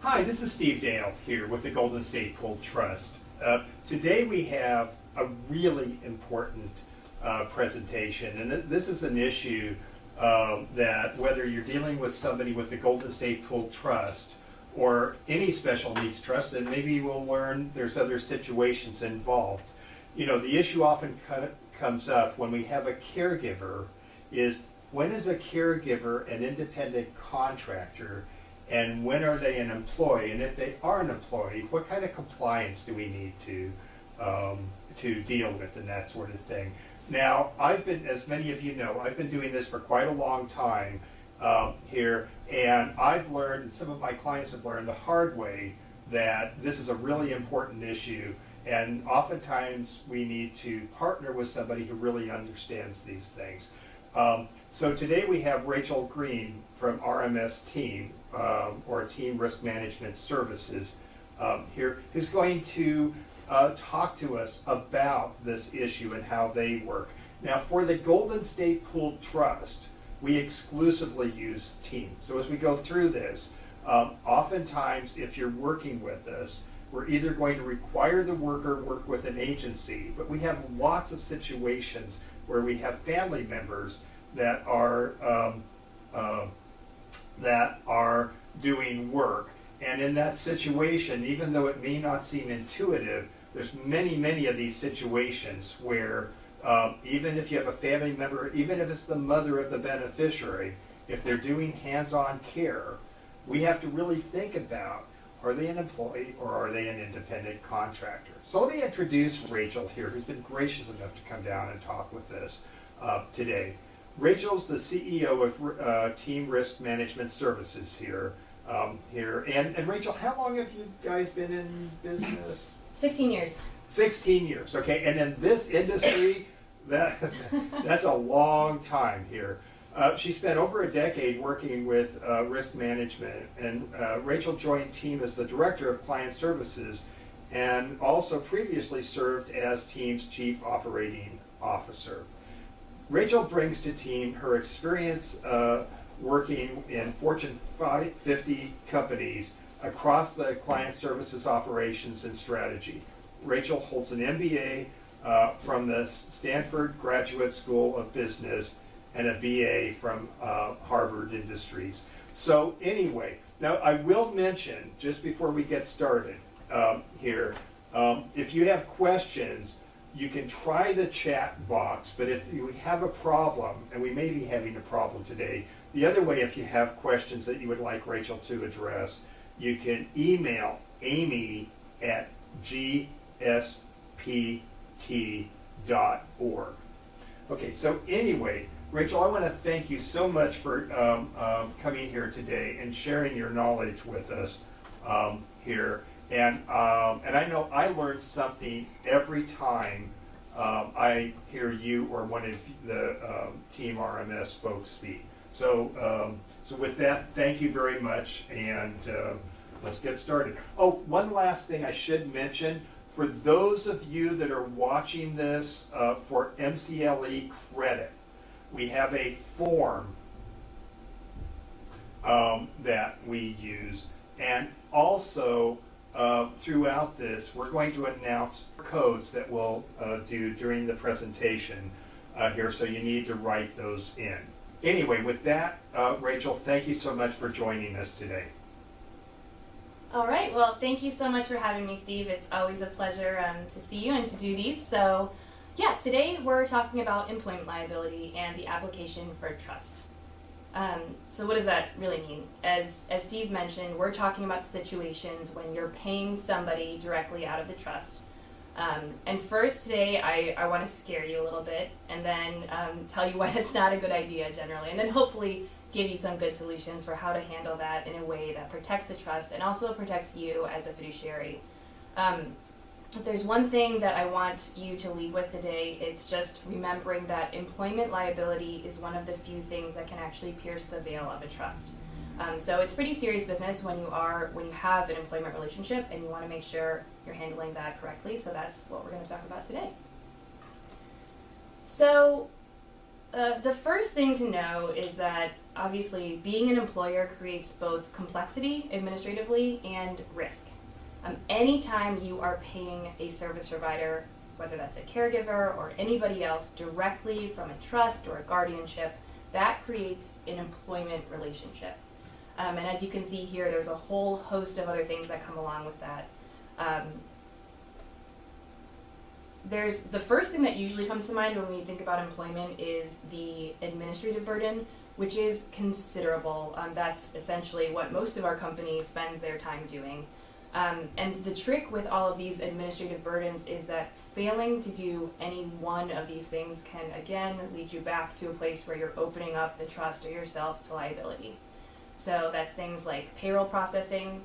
Hi, this is Steve Dale here with the Golden State Pool Trust. Today we have a really important presentation, and this is an issue that whether you're dealing with somebody with the Golden State Pool Trust or any special needs trust, and maybe we'll learn there's other situations involved. You know, the issue often comes up when we have a caregiver is, when is a caregiver an independent contractor and when are they an employee? And if they are an employee, what kind of compliance do we need to deal with and that sort of thing? Now, I've been, as many of you know, I've been doing this for quite a long time here, and I've learned, and some of my clients have learned the hard way, that this is a really important issue, and oftentimes we need to partner with somebody who really understands these things. So today we have Rachel Green from RMS Team, or Team Risk Management Services here, who's going to talk to us about this issue and how they work. Now, for the Golden State Pool Trust, we exclusively use Team. So as we go through this, oftentimes if you're working with us, we're either going to require the worker work with an agency, but we have lots of situations where we have family members that are doing work. And in that situation, even though it may not seem intuitive, there's many of these situations where even if you have a family member, even if it's the mother of the beneficiary, if they're doing hands-on care, we have to really think about, are they an employee or are they an independent contractor? So let me introduce Rachel here, who's been gracious enough to come down and talk with us today. Rachel's the CEO of Team Risk Management Services here. And Rachel, how long have you guys been in business? 16 years. 16 years, okay. And in this industry, that's a long time here. She spent over a decade working with risk management, and Rachel joined Team as the Director of Client Services and also previously served as Team's Chief Operating Officer. Rachel brings to Team her experience working in Fortune 50 companies across the client services operations and strategy. Rachel holds an MBA from the Stanford Graduate School of Business and a BA from Harvard Industries. So anyway, now I will mention, just before we get started here, if you have questions, you can try the chat box, but if you have a problem, and we may be having a problem today, the other way, if you have questions that you would like Rachel to address, you can email Amy at gspt.org. Okay, so anyway, Rachel, I want to thank you so much for coming here today and sharing your knowledge with us here. And I know I learn something every time I hear you or one of the Team RMS folks speak. So, so with that, thank you very much, and let's get started. Oh, one last thing I should mention. For those of you that are watching this for MCLE Credit, we have a form that we use, and also throughout this, we're going to announce codes that we'll do during the presentation here, so you need to write those in. Anyway, with that, Rachel, thank you so much for joining us today. All right, well, thank you so much for having me, Steve. It's always a pleasure to see you and to do these. So, yeah, today we're talking about employment liability and the application for a trust. So what does that really mean? As Steve mentioned, we're talking about the situations when you're paying somebody directly out of the trust. And first today, I want to scare you a little bit, and then tell you why that's not a good idea generally, and then hopefully give you some good solutions for how to handle that in a way that protects the trust and also protects you as a fiduciary. If there's one thing that I want you to leave with today, it's just remembering that employment liability is one of the few things that can actually pierce the veil of a trust. So it's pretty serious business when you have an employment relationship, and you want to make sure you're handling that correctly. So that's what we're going to talk about today. So The first thing to know is that obviously being an employer creates both complexity administratively and risk. Anytime you are paying a service provider, whether that's a caregiver or anybody else, directly from a trust or a guardianship, that creates an employment relationship. And as you can see here, there's a whole host of other things that come along with that. There's the first thing that usually comes to mind when we think about employment is the administrative burden, which is considerable. That's essentially what most of our companies spends their time doing. And the trick with all of these administrative burdens is that failing to do any one of these things can again lead you back to a place where you're opening up the trust or yourself to liability. So that's things like payroll processing,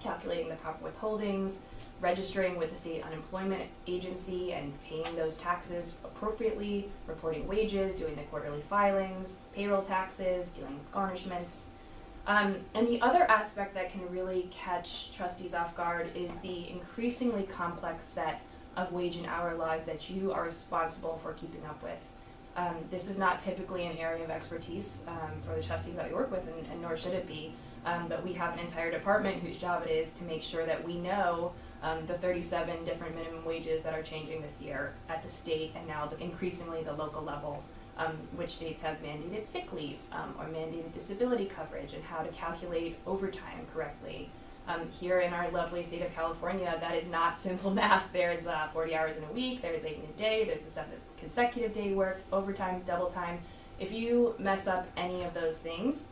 calculating the proper withholdings, registering with the state unemployment agency and paying those taxes appropriately, reporting wages, doing the quarterly filings, payroll taxes, dealing with garnishments. And the other aspect that can really catch trustees off guard is the increasingly complex set of wage and hour laws that you are responsible for keeping up with. This is not typically an area of expertise for the trustees that we work with, and nor should it be. But we have an entire department whose job it is to make sure that we know the 37 different minimum wages that are changing this year at the state and now increasingly the local level, which states have mandated sick leave or mandated disability coverage and how to calculate overtime correctly. Here in our lovely state of California, that is not simple math. There's 40 hours in a week, there's 8 in a day, there's the 7 consecutive day work, overtime, double time. If you mess up any of those things,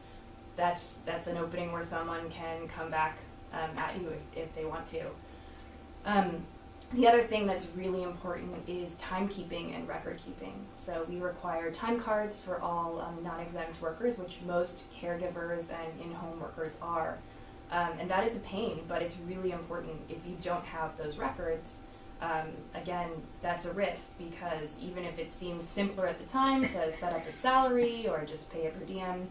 that's an opening where someone can come back at you if they want to. The other thing that's really important is timekeeping and record keeping. So we require time cards for all non-exempt workers, which most caregivers and in-home workers are. And that is a pain, but it's really important. If you don't have those records, again, that's a risk, because even if it seems simpler at the time to set up a salary or just pay a per diem,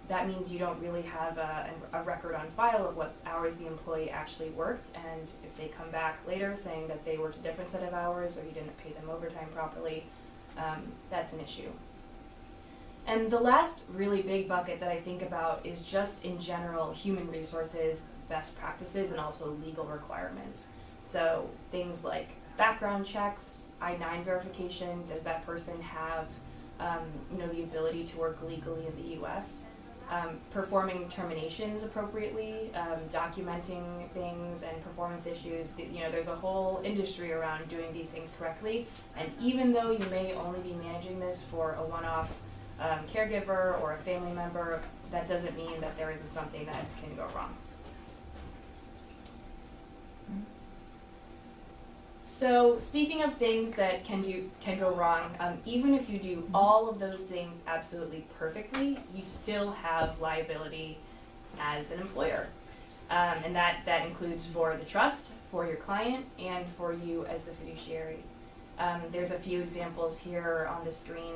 that means you don't really have a record on file of what hours the employee actually worked, and if they come back later saying that they worked a different set of hours or you didn't pay them overtime properly, that's an issue. And the last really big bucket that I think about is just in general human resources, best practices, and also legal requirements. So things like background checks, I-9 verification, does that person have the ability to work legally in the U.S., performing terminations appropriately, documenting things and performance issues. There's a whole industry around doing these things correctly, and even though you may only be managing this for a one-off caregiver or a family member, that doesn't mean that there isn't something that can go wrong. So speaking of things that can go wrong, even if you do all of those things absolutely perfectly, you still have liability as an employer. And that includes for the trust, for your client, and for you as the fiduciary. There's a few examples here on the screen.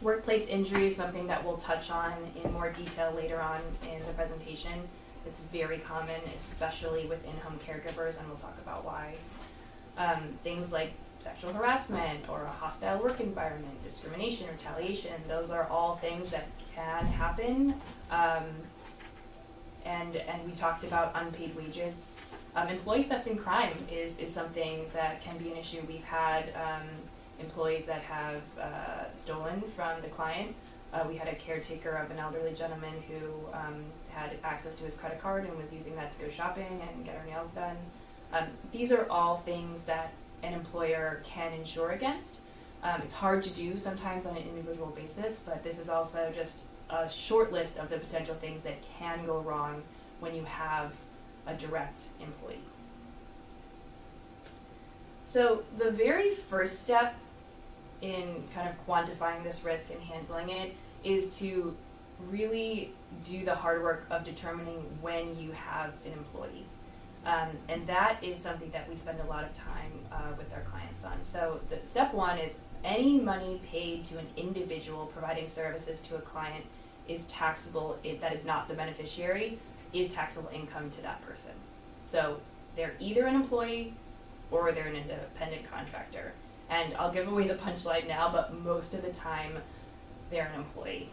Workplace injury is something that we'll touch on in more detail later on in the presentation. It's very common, especially with in-home caregivers, and we'll talk about why. Things like sexual harassment or a hostile work environment, discrimination, retaliation, those are all things that can happen. And we talked about unpaid wages. Employee theft and crime is something that can be an issue. We've had employees that have stolen from the client. We had a caretaker of an elderly gentleman who had access to his credit card and was using that to go shopping and get her nails done. These are all things that an employer can insure against. It's hard to do sometimes on an individual basis, but this is also just a short list of the potential things that can go wrong when you have a direct employee. So the very first step in kind of quantifying this risk and handling it is to really do the hard work of determining when you have an employee. And that is something that we spend a lot of time with our clients on. So the step one is any money paid to an individual providing services to a client is taxable. That is not the beneficiary, is taxable income to that person. So they're either an employee or they're an independent contractor. And I'll give away the punchline now, but most of the time they're an employee.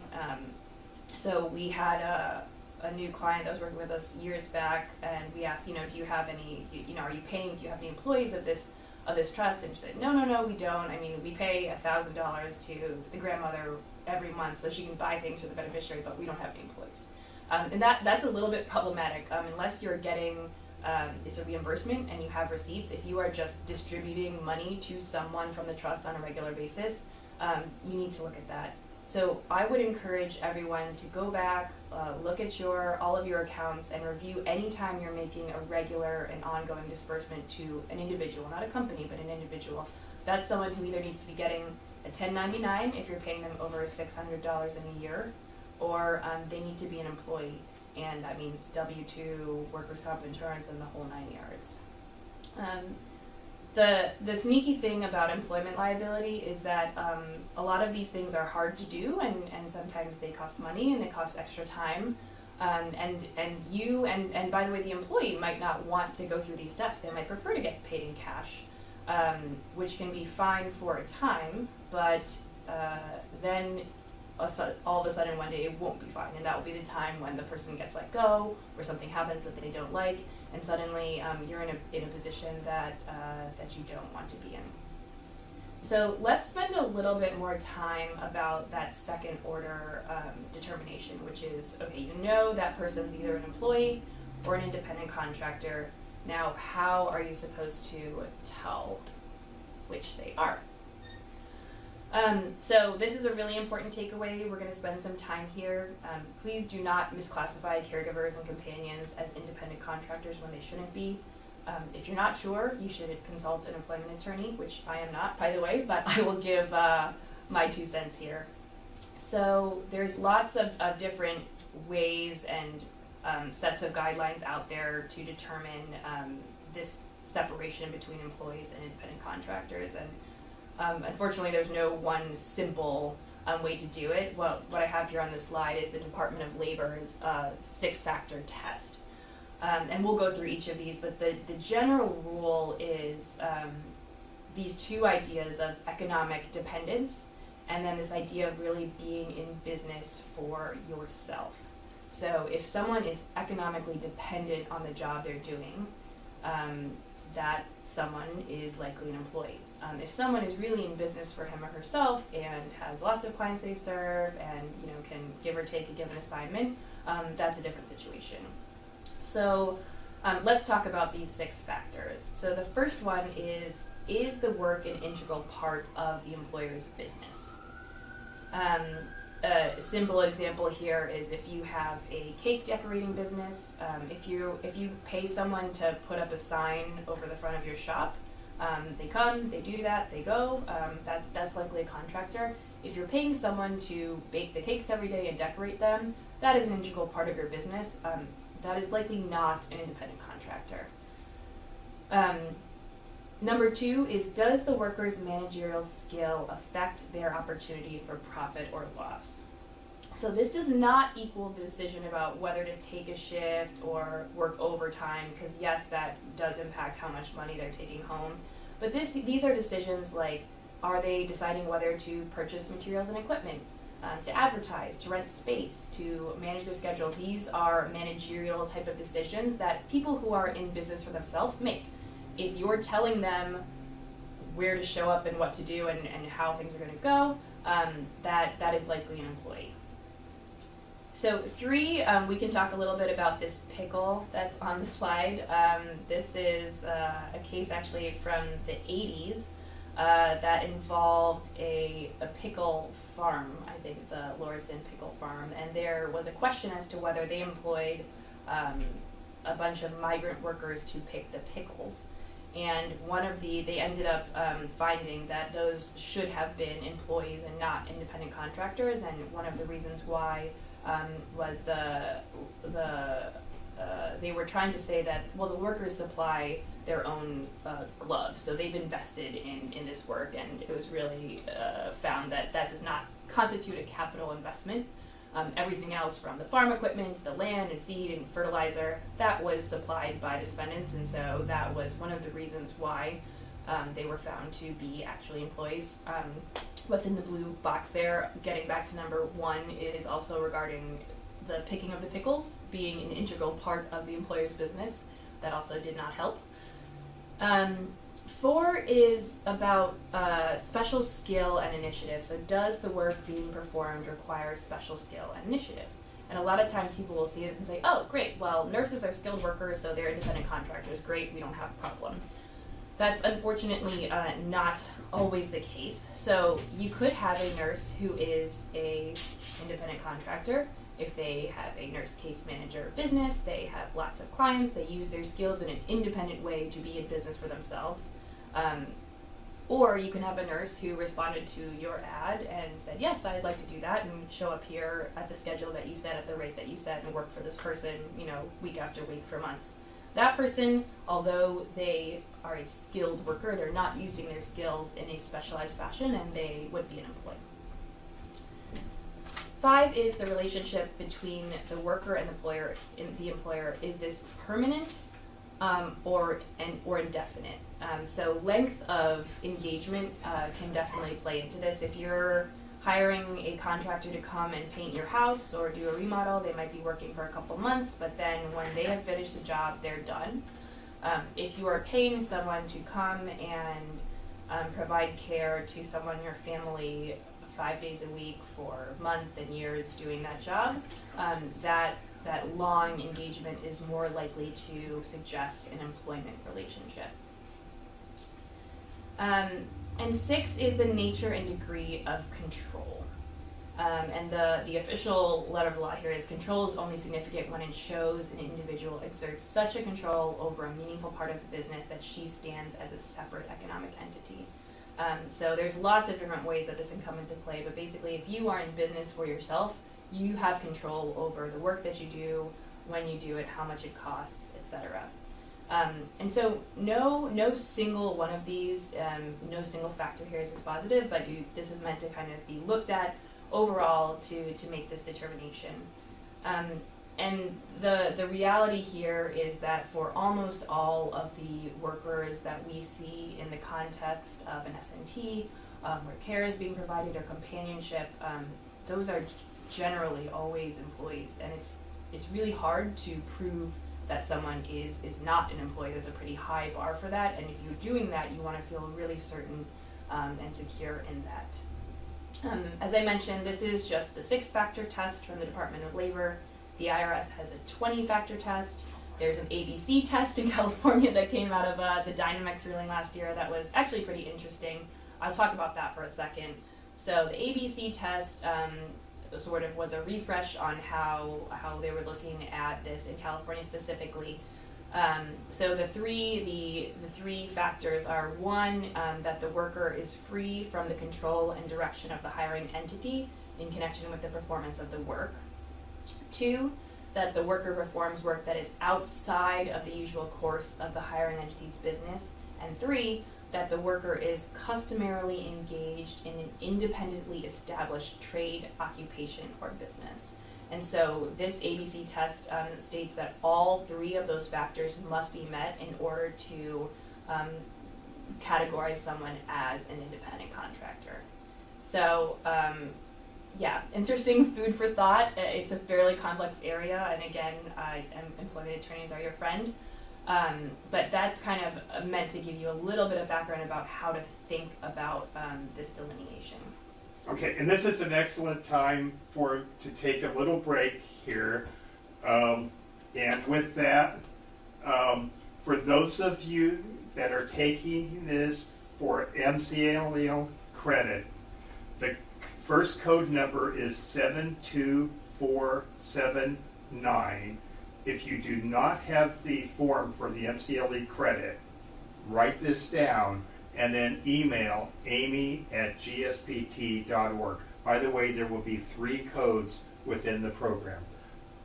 So we had a new client that was working with us years back, and we asked, do you have any, are you paying, do you have any employees of this trust? And she said, no, we don't. I mean, we pay $1,000 to the grandmother every month so she can buy things for the beneficiary, but we don't have any employees. And that's a little bit problematic, unless you're getting, it's a reimbursement and you have receipts. If you are just distributing money to someone from the trust on a regular basis, you need to look at that. So I would encourage everyone to go back, look at all of your accounts, and review anytime you're making a regular and ongoing disbursement to an individual, not a company, but an individual. That's someone who either needs to be getting a 1099 if you're paying them over $600 in a year, or they need to be an employee, and that means W-2, workers' comp insurance, and the whole 9 yards. The sneaky thing about employment liability is that a lot of these things are hard to do, and sometimes they cost money and they cost extra time. And by the way, the employee might not want to go through these steps. They might prefer to get paid in cash, which can be fine for a time, but then all of a sudden one day it won't be fine, and that will be the time when the person gets let go or something happens that they don't like, and suddenly you're in a position that you don't want to be in. So let's spend a little bit more time about that second order determination, which is, okay, you know that person's either an employee or an independent contractor. Now, how are you supposed to tell which they are? So this is a really important takeaway. We're going to spend some time here. Please do not misclassify caregivers and companions as independent contractors when they shouldn't be. If you're not sure, you should consult an employment attorney, which I am not, by the way, but I will give my 2 cents here. So there's lots of different ways and sets of guidelines out there to determine this separation between employees and independent contractors. And unfortunately, there's no one simple way to do it. Well, what I have here on the slide is the Department of Labor's 6-factor test. And we'll go through each of these, but the general rule is these 2 ideas of economic dependence and then this idea of really being in business for yourself. So if someone is economically dependent on the job they're doing, that someone is likely an employee. If someone is really in business for him or herself and has lots of clients they serve and can give or take a given assignment, that's a different situation. So let's talk about these 6 factors. So the first one is the work an integral part of the employer's business? A simple example here is if you have a cake decorating business, if you pay someone to put up a sign over the front of your shop, they come, they do that, they go, that's likely a contractor. If you're paying someone to bake the cakes every day and decorate them, that is an integral part of your business. That is likely not an independent contractor. Number 2 is, does the worker's managerial skill affect their opportunity for profit or loss? So this does not equal the decision about whether to take a shift or work overtime, because yes, that does impact how much money they're taking home. But these are decisions like, are they deciding whether to purchase materials and equipment, to advertise, to rent space, to manage their schedule? These are managerial type of decisions that people who are in business for themselves make. If you're telling them where to show up and what to do and how things are going to go, that is likely an employee. So 3, we can talk a little bit about this pickle that's on the slide. This is a case actually from the 80s that involved a pickle farm, I think the Lordson Pickle Farm, and there was a question as to whether they employed a bunch of migrant workers to pick the pickles. And they ended up finding that those should have been employees and not independent contractors, and one of the reasons why was they were trying to say that, well, the workers supply their own gloves, so they've invested in this work, and it was really found that does not constitute a capital investment. Everything else from the farm equipment, the land and seed and fertilizer, that was supplied by the defendants, and so that was one of the reasons why they were found to be actually employees. What's in the blue box there, getting back to number 1, is also regarding the picking of the pickles being an integral part of the employer's business. That also did not help. 4 is about special skill and initiative. So does the work being performed require special skill and initiative? And a lot of times people will see it and say, oh, great, well, nurses are skilled workers, so they're independent contractors. Great, we don't have a problem. That's unfortunately not always the case. So you could have a nurse who is a independent contractor. If they have a nurse case manager business, they have lots of clients, they use their skills in an independent way to be in business for themselves. Or you can have a nurse who responded to your ad and said, yes, I'd like to do that, and show up here at the schedule that you set, at the rate that you set, and work for this person, week after week for months. That person, although they are a skilled worker, they're not using their skills in a specialized fashion, and they would be an employee. 5 is the relationship between the worker and the employer. Is this permanent or indefinite? So length of engagement can definitely play into this. If you're hiring a contractor to come and paint your house or do a remodel, they might be working for a couple months, but then when they have finished the job, they're done. If you are paying someone to come and provide care to someone in your family 5 days a week for months and years doing that job, that long engagement is more likely to suggest an employment relationship. And 6 is the nature and degree of control. And the official letter of the law here is control is only significant when it shows an individual exerts such a control over a meaningful part of the business that she stands as a separate economic entity. So there's lots of different ways that this can come into play, but basically if you are in business for yourself, you have control over the work that you do, when you do it, how much it costs, etc. And so no single one of these, no single factor here is dispositive, but this is meant to kind of be looked at overall to make this determination. And the reality here is that for almost all of the workers that we see in the context of an SNT, where care is being provided or companionship, those are generally always employees, and it's really hard to prove that someone is not an employee. There's a pretty high bar for that, and if you're doing that, you want to feel really certain and secure in that. As I mentioned, this is just the 6-factor test from the Department of Labor. The IRS has a 20-factor test. There's an ABC test in California that came out of the Dynamex ruling last year that was actually pretty interesting. I'll talk about that for a second. So the ABC test sort of was a refresh on how they were looking at this in California specifically. So the three factors are 1, that the worker is free from the control and direction of the hiring entity in connection with the performance of the work. 2, that the worker performs work that is outside of the usual course of the hiring entity's business. And 3, that the worker is customarily engaged in an independently established trade, occupation, or business. And so this ABC test states that all 3 of those factors must be met in order to categorize someone as an independent contractor. So yeah, interesting food for thought. It's a fairly complex area, and again, employment attorneys are your friend. But that's kind of meant to give you a little bit of background about how to think about this delineation. Okay, and this is an excellent time to take a little break here. And with that, for those of you that are taking this for MCLE Credit, the first code number is 72479. If you do not have the form for the MCLE Credit, write this down and then email amy@gspt.org. By the way, there will be 3 codes within the program.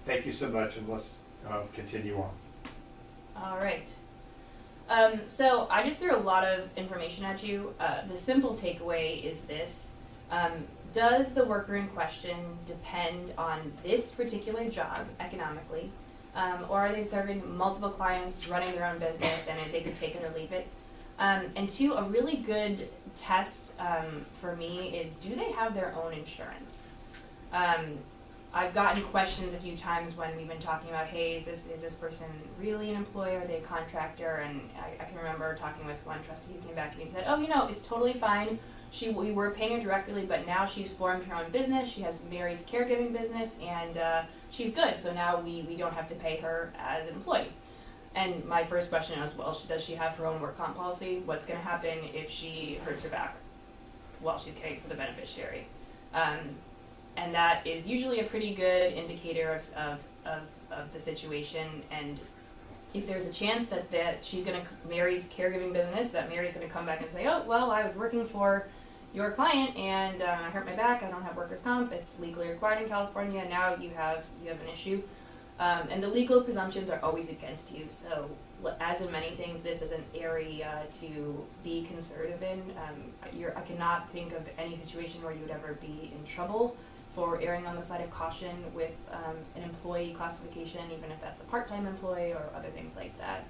Thank you so much, and let's continue on. All right. So I just threw a lot of information at you. The simple takeaway is this. Does the worker in question depend on this particular job economically? Or are they serving multiple clients, running their own business, and they could take it or leave it? And two, a really good test for me is, do they have their own insurance? I've gotten questions a few times when we've been talking about, hey, is this person really an employee, or are they a contractor? And I can remember talking with one trustee who came back to me and said, oh, it's totally fine. We were paying her directly, but now she's formed her own business. She has Mary's caregiving business, and she's good. So now we don't have to pay her as an employee. And my first question was, well, does she have her own work comp policy? What's going to happen if she hurts her back while she's caring for the beneficiary? And that is usually a pretty good indicator of the situation. And if there's a chance that she's going to, Mary's caregiving business, that Mary's going to come back and say, oh, well, I was working for your client and I hurt my back, I don't have workers' comp, it's legally required in California, now you have an issue. And the legal presumptions are always against you, so as in many things, this is an area to be conservative in. I cannot think of any situation where you would ever be in trouble for erring on the side of caution with an employee classification, even if that's a part-time employee or other things like that.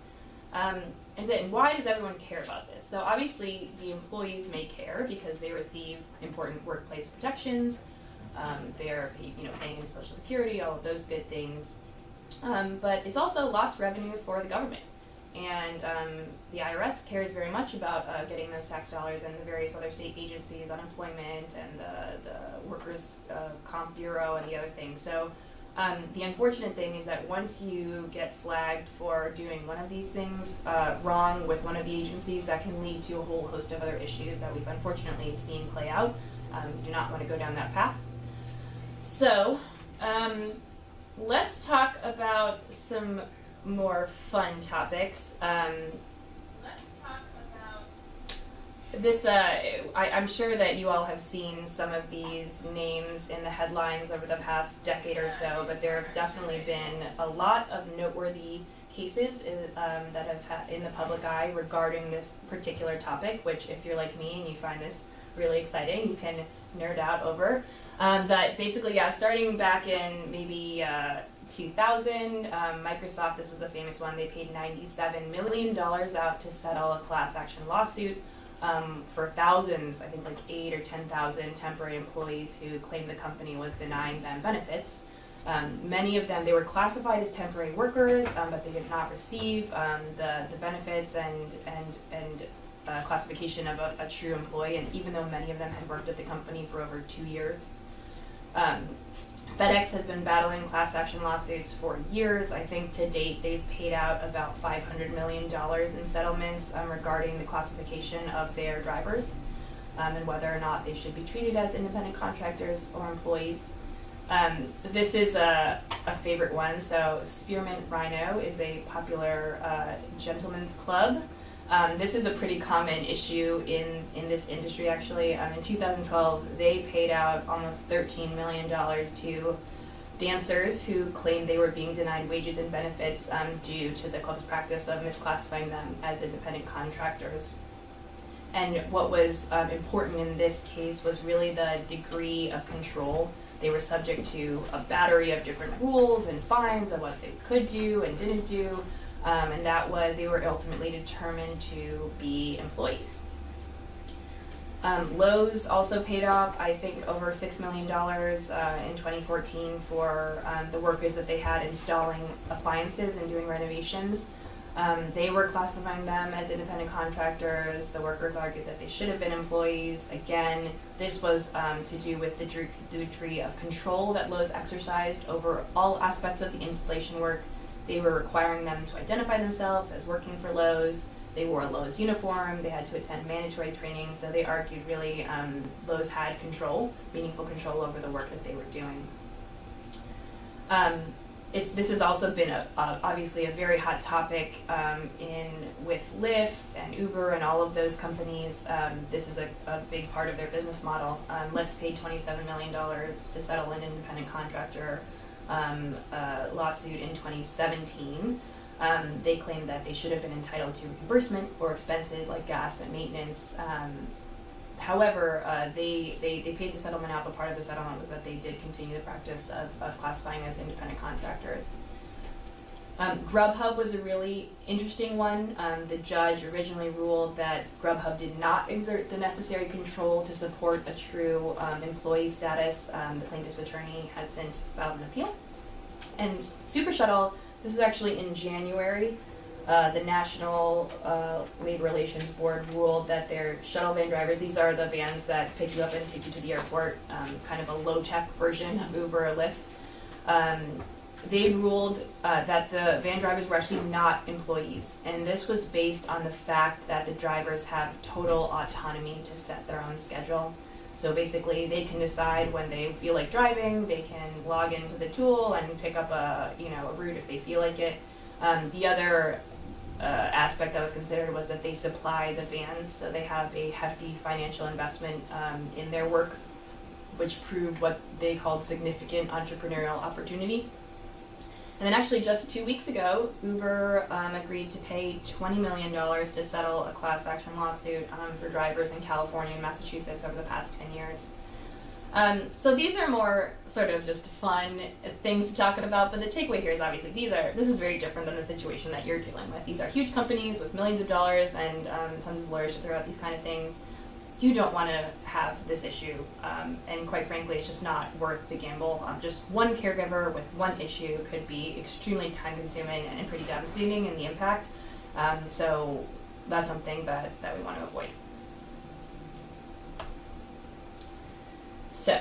And why does everyone care about this? So obviously the employees may care because they receive important workplace protections, they're paying into Social Security, all of those good things. But it's also lost revenue for the government. And the IRS cares very much about getting those tax dollars, and the various other state agencies, unemployment and the Workers' Comp Bureau and the other things. So the unfortunate thing is that once you get flagged for doing one of these things wrong with one of the agencies, that can lead to a whole host of other issues that we've unfortunately seen play out. We do not want to go down that path. So let's talk about some more fun topics. Let's talk about this. I'm sure that you all have seen some of these names in the headlines over the past decade or so, but there have definitely been a lot of noteworthy cases that have had in the public eye regarding this particular topic, which if you're like me and you find this really exciting, you can nerd out over. But basically, starting back in maybe 2000, Microsoft, this was a famous one, they paid $97 million out to settle a class action lawsuit for thousands, I think like 8,000 or 10,000 temporary employees who claimed the company was denying them benefits. Many of them, they were classified as temporary workers, but they did not receive the benefits and classification of a true employee, and even though many of them had worked at the company for over 2 years. FedEx has been battling class action lawsuits for years. I think to date they've paid out about $500 million in settlements regarding the classification of their drivers and whether or not they should be treated as independent contractors or employees. This is a favorite one. So Spearmint Rhino is a popular gentleman's club. This is a pretty common issue in this industry, actually. In 2012, they paid out almost $13 million to dancers who claimed they were being denied wages and benefits due to the club's practice of misclassifying them as independent contractors. And what was important in this case was really the degree of control. They were subject to a battery of different rules and fines of what they could do and didn't do. And that was, they were ultimately determined to be employees. Lowe's also paid off, I think, over $6 million in 2014 for the workers that they had installing appliances and doing renovations. They were classifying them as independent contractors. The workers argued that they should have been employees. Again, this was to do with the degree of control that Lowe's exercised over all aspects of the installation work. They were requiring them to identify themselves as working for Lowe's. They wore a Lowe's uniform. They had to attend mandatory training. So they argued really Lowe's had control, meaningful control over the work that they were doing. This has also been obviously a very hot topic with Lyft and Uber and all of those companies. This is a big part of their business model. Lyft paid $27 million to settle an independent contractor lawsuit in 2017. They claimed that they should have been entitled to reimbursement for expenses like gas and maintenance. However, they paid the settlement out, but part of the settlement was that they did continue the practice of classifying as independent contractors. Grubhub was a really interesting one. The judge originally ruled that Grubhub did not exert the necessary control to support a true employee status. The plaintiff's attorney has since filed an appeal. And Super Shuttle, this was actually in January. The National Labor Relations Board ruled that their shuttle van drivers, these are the vans that pick you up and take you to the airport, kind of a low-tech version of Uber or Lyft. They ruled that the van drivers were actually not employees, and this was based on the fact that the drivers have total autonomy to set their own schedule. So basically, they can decide when they feel like driving. They can log into the tool and pick up a route if they feel like it. The other aspect that was considered was that they supply the vans, so they have a hefty financial investment in their work, which proved what they called significant entrepreneurial opportunity. And then actually just 2 weeks ago, Uber agreed to pay $20 million to settle a class action lawsuit for drivers in California and Massachusetts over the past 10 years. So these are more sort of just fun things to talk about, but the takeaway here is obviously this is very different than the situation that you're dealing with. These are huge companies with millions of dollars and tons of lawyers to throw out these kind of things. You don't want to have this issue, and quite frankly, it's just not worth the gamble. Just one caregiver with one issue could be extremely time-consuming and pretty devastating in the impact. So that's something that we want to avoid. So,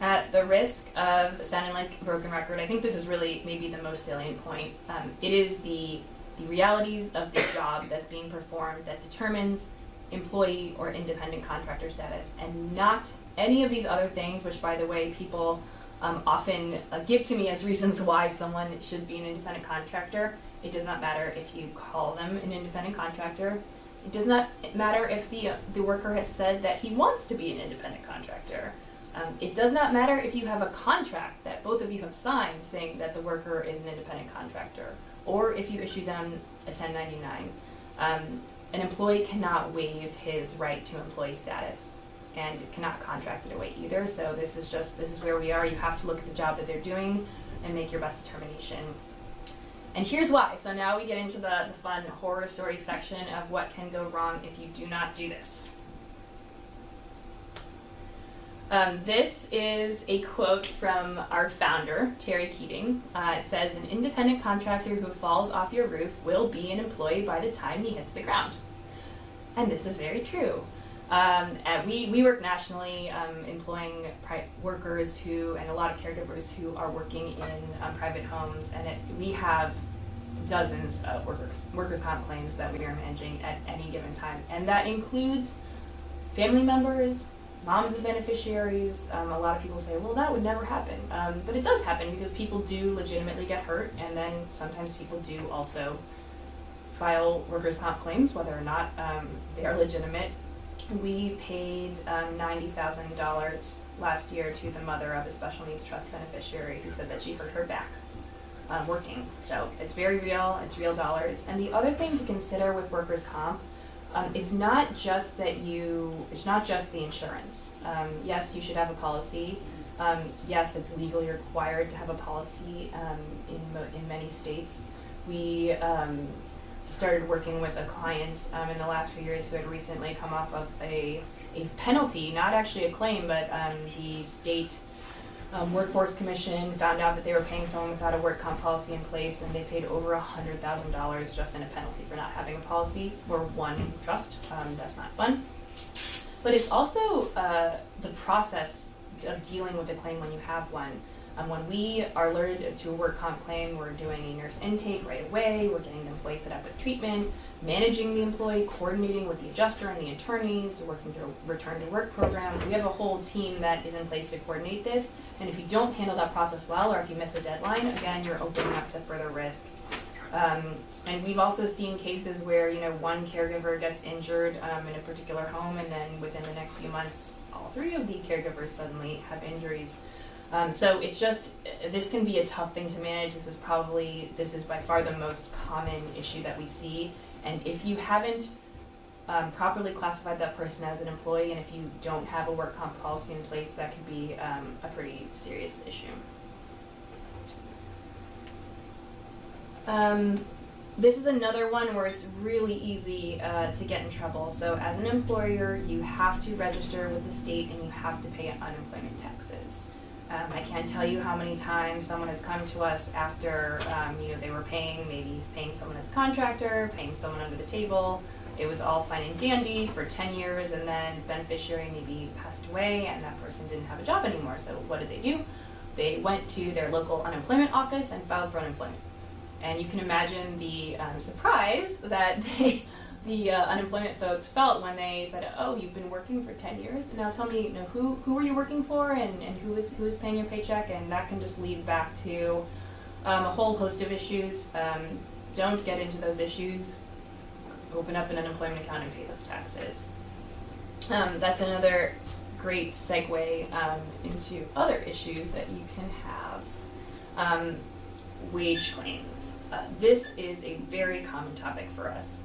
at the risk of sounding like a broken record, I think this is really maybe the most salient point. It is the realities of the job that's being performed that determines employee or independent contractor status, and not any of these other things, which, by the way, people often give to me as reasons why someone should be an independent contractor. It does not matter if you call them an independent contractor. It does not matter if the worker has said that he wants to be an independent contractor. It does not matter if you have a contract that both of you have signed saying that the worker is an independent contractor, or if you issue them a 1099. An employee cannot waive his right to employee status and cannot contract it away either. So this is where we are. You have to look at the job that they're doing and make your best determination. And here's why. So now we get into the fun horror story section of what can go wrong if you do not do this. This is a quote from our founder, Terry Keating. It says, "An independent contractor who falls off your roof will be an employee by the time he hits the ground." And this is very true. We work nationally, employing workers and a lot of caregivers who are working in private homes, and we have dozens of workers' comp claims that we are managing at any given time, and that includes family members, moms of beneficiaries. A lot of people say, well, that would never happen, but it does happen because people do legitimately get hurt, and then sometimes people do also file workers' comp claims, whether or not they are legitimate. We paid $90,000 last year to the mother of a special needs trust beneficiary who said that she hurt her back working. So it's very real, it's real dollars. And the other thing to consider with workers' comp, it's not just the insurance. Yes, you should have a policy. Yes, it's legally required to have a policy in many states. We started working with a client in the last few years who had recently come off of a penalty, not actually a claim, but the state Workforce Commission found out that they were paying someone without a work comp policy in place, and they paid over $100,000 just in a penalty for not having a policy for one trust. That's not fun. But it's also the process of dealing with a claim when you have one. When we are alerted to a work comp claim, we're doing a nurse intake right away, we're getting the employee set up with treatment, managing the employee, coordinating with the adjuster and the attorneys, working through a return to work program. We have a whole team that is in place to coordinate this, and if you don't handle that process well, or if you miss a deadline, again, you're opening up to further risk. And we've also seen cases where, one caregiver gets injured in a particular home, and then within the next few months, all three of the caregivers suddenly have injuries. So it's just, this can be a tough thing to manage. This is by far the most common issue that we see. And if you haven't properly classified that person as an employee, and if you don't have a work comp policy in place, that could be a pretty serious issue. This is another one where it's really easy to get in trouble. So as an employer, you have to register with the state and you have to pay unemployment taxes. I can't tell you how many times someone has come to us after they were paying someone as a contractor, paying someone under the table. It was all fine and dandy for 10 years, and then beneficiary maybe passed away and that person didn't have a job anymore. So what did they do? They went to their local unemployment office and filed for unemployment. And you can imagine the surprise that the unemployment folks felt when they said, "Oh, you've been working for 10 years. Now tell me, who were you working for, and who is paying your paycheck?" And that can just lead back to a whole host of issues. Don't get into those issues. Open up an unemployment account and pay those taxes. That's another great segue into other issues that you can have. Wage claims. This is a very common topic for us.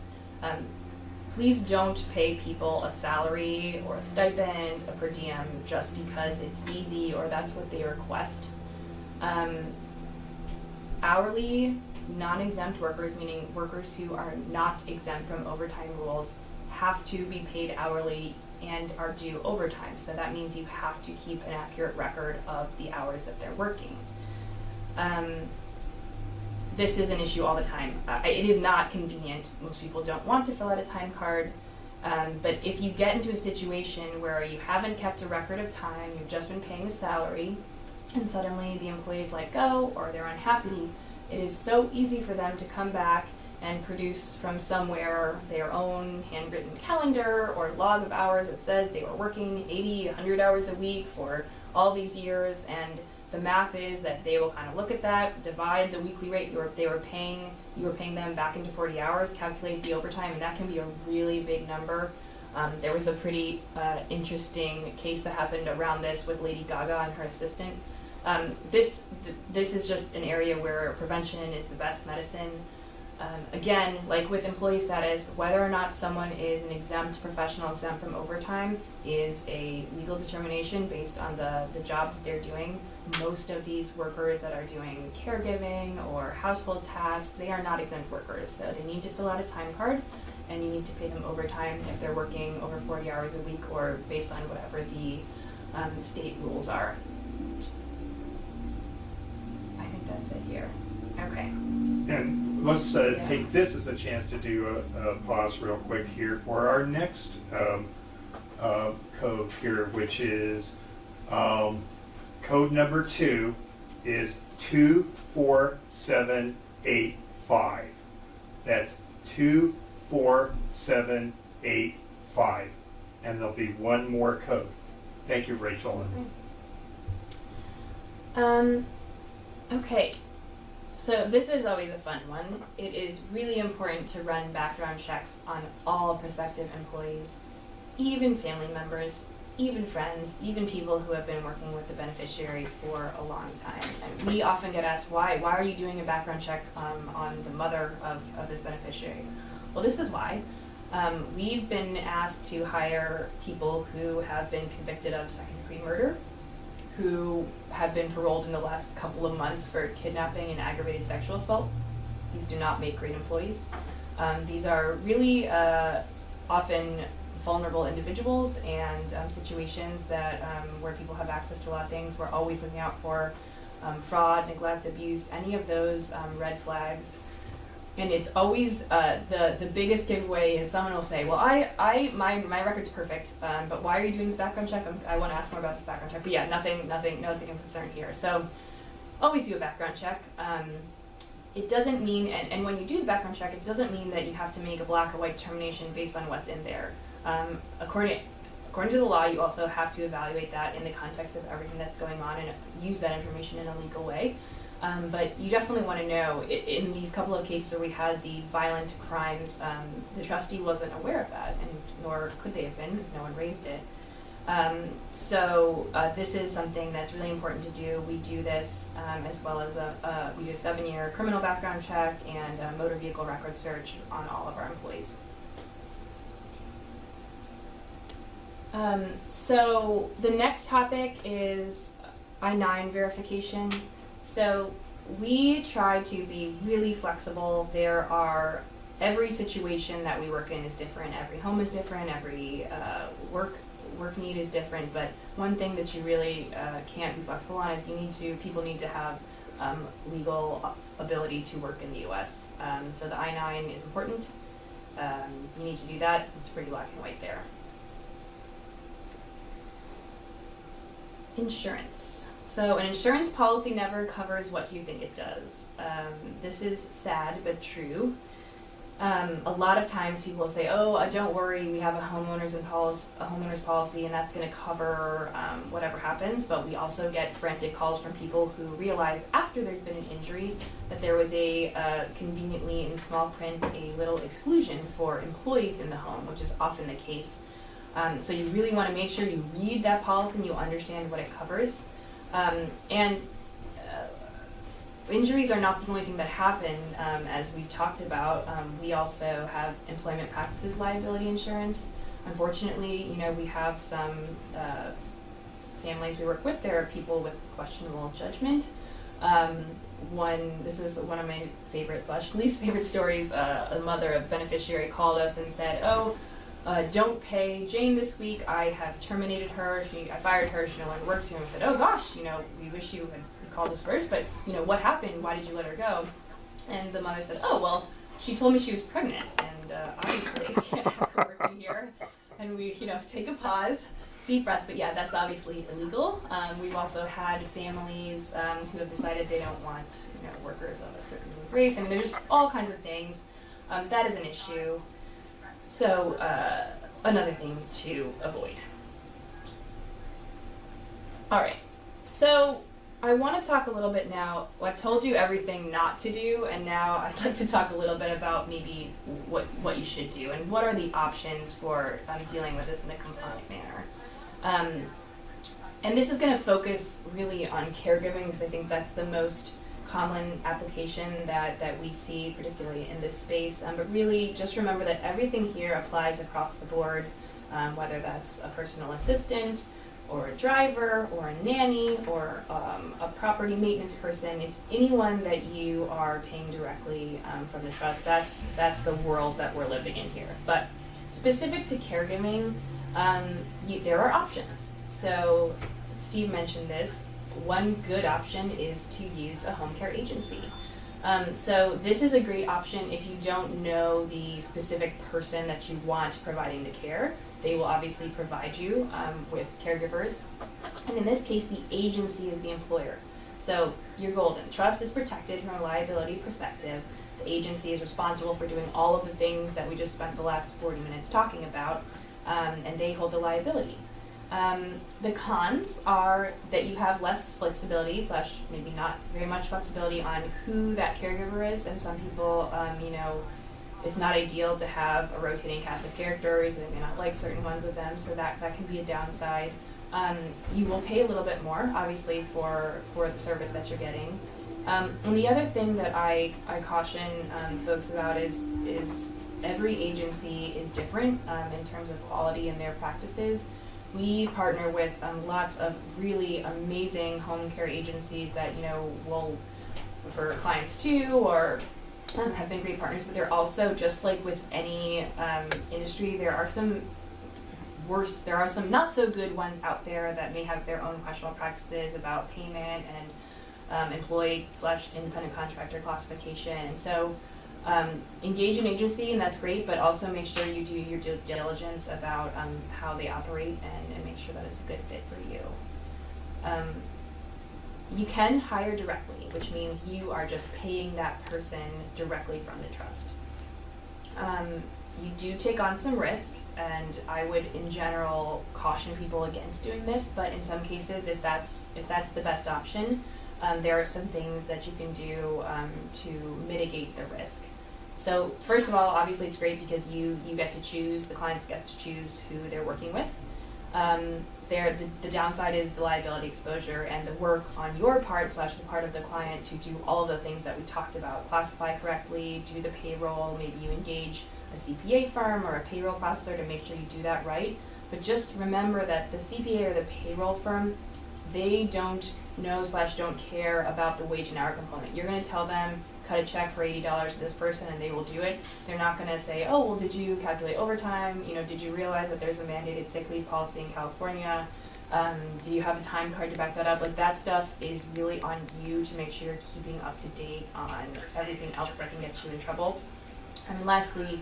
Please don't pay people a salary or a stipend, a per diem, just because it's easy or that's what they request. Hourly, non-exempt workers, meaning workers who are not exempt from overtime rules, have to be paid hourly and are due overtime. So that means you have to keep an accurate record of the hours that they're working. This is an issue all the time. It is not convenient. Most people don't want to fill out a time card. But if you get into a situation where you haven't kept a record of time, you've just been paying a salary, and suddenly the employees let go or they're unhappy, it is so easy for them to come back and produce from somewhere their own handwritten calendar or log of hours that says they were working 80, 100 hours a week for all these years, and the math is that they will kind of look at that, divide the weekly rate you were paying them back into 40 hours, calculate the overtime, and that can be a really big number. There was a pretty interesting case that happened around this with Lady Gaga and her assistant. This is just an area where prevention is the best medicine. Again, like with employee status, whether or not someone is an exempt professional, exempt from overtime, is a legal determination based on the job that they're doing. Most of these workers that are doing caregiving or household tasks, they are not exempt workers. So they need to fill out a time card, and you need to pay them overtime if they're working over 40 hours a week or based on whatever the state rules are. I think that's it here. Okay. And let's take this as a chance to do a pause real quick here for our next code here, which is code number 2 is 24785. That's 24785. And there'll be one more code. Thank you, Rachel. Okay. So this is always a fun one. It is really important to run background checks on all prospective employees, even family members, even friends, even people who have been working with the beneficiary for a long time. And we often get asked, why are you doing a background check on the mother of this beneficiary? Well, this is why. We've been asked to hire people who have been convicted of second-degree murder, who have been paroled in the last couple of months for kidnapping and aggravated sexual assault. These do not make great employees. These are really often vulnerable individuals and situations that where people have access to a lot of things. We're always looking out for fraud, neglect, abuse, any of those red flags. And it's always the biggest giveaway is someone will say, well, my record's perfect, but why are you doing this background check? I want to ask more about this background check. But yeah, nothing of concern here. So always do a background check. It doesn't mean, and when you do the background check, it doesn't mean that you have to make a black or white determination based on what's in there. According to the law, you also have to evaluate that in the context of everything that's going on and use that information in a legal way. But you definitely want to know, in these couple of cases where we had the violent crimes, the trustee wasn't aware of that, and nor could they have been because no one raised it. So this is something that's really important to do. We do this as well as we do a 7-year criminal background check and a motor vehicle record search on all of our employees. So the next topic is I-9 verification. So we try to be really flexible. Every situation that we work in is different. Every home is different. Every work need is different. But one thing that you really can't be flexible on is people need to have legal ability to work in the U.S. So the I-9 is important. You need to do that. It's pretty black and white there. Insurance. So an insurance policy never covers what you think it does. This is sad but true. A lot of times people will say, "Oh, don't worry, we have a homeowner's policy, and that's going to cover whatever happens." But we also get frantic calls from people who realize after there's been an injury that there was conveniently in small print, a little exclusion for employees in the home, which is often the case. So you really want to make sure you read that policy and you understand what it covers. Injuries are not the only thing that happen. As we've talked about, we also have employment practices liability insurance. Unfortunately, we have some families we work with. There are people with questionable judgment. This is one of my favorite / least favorite stories. A mother, a beneficiary, called us and said, "Oh, don't pay Jane this week. I have terminated her. I fired her. She no longer works here." And we said, "Oh gosh, we wish you had called us first, but what happened? Why did you let her go?" And the mother said, "Oh, well, she told me she was pregnant, and obviously I can't have her working here." And we, take a pause, deep breath, but yeah, that's obviously illegal. We've also had families who have decided they don't want, workers of a certain race. I mean, there's all kinds of things. That is an issue. So another thing to avoid. All right, so I want to talk a little bit now. Well, I've told you everything not to do, and now I'd like to talk a little bit about maybe what you should do and what are the options for dealing with this in a compliant manner. And this is going to focus really on caregiving, because I think that's the most common application that we see, particularly in this space. But really, just remember that everything here applies across the board, whether that's a personal assistant, or a driver, or a nanny, or a property maintenance person. It's anyone that you are paying directly from the trust. That's the world that we're living in here. But specific to caregiving, there are options. So Steve mentioned this. One good option is to use a home care agency. So this is a great option if you don't know the specific person that you want providing the care. They will obviously provide you with caregivers. And in this case, the agency is the employer. So you're golden. Trust is protected from a liability perspective. The agency is responsible for doing all of the things that we just spent the last 40 minutes talking about, and they hold the liability. The cons are that you have less flexibility / maybe not very much flexibility on who that caregiver is, and some people, it's not ideal to have a rotating cast of characters. They may not like certain ones of them, so that can be a downside. You will pay a little bit more, obviously, for the service that you're getting. And the other thing that I caution folks about is every agency is different in terms of quality in their practices. We partner with lots of really amazing home care agencies that will refer clients to, or have been great partners. But they're also, just like with any industry, there are some not so good ones out there that may have their own questionable practices about payment and employee / independent contractor classification. And so engage an agency, and that's great, but also make sure you do your due diligence about how they operate and make sure that it's a good fit for you. You can hire directly, which means you are just paying that person directly from the trust. You do take on some risk, and I would, in general, caution people against doing this, but in some cases, if that's the best option, there are some things that you can do to mitigate the risk. So first of all, obviously it's great because you get to choose, the clients get to choose who they're working with. The downside is the liability exposure and the work on your part / the part of the client to do all of the things that we talked about. Classify correctly, do the payroll, maybe you engage a CPA firm or a payroll processor to make sure you do that right. But just remember that the CPA or the payroll firm, they don't know/don't care about the wage and hour component. You're going to tell them, cut a check for $80 to this person, and they will do it. They're not going to say, oh, well, did you calculate overtime? Did you realize that there's a mandated sick leave policy in California? Do you have a time card to back that up? Like, that stuff is really on you to make sure you're keeping up to date on everything else that can get you in trouble. And lastly,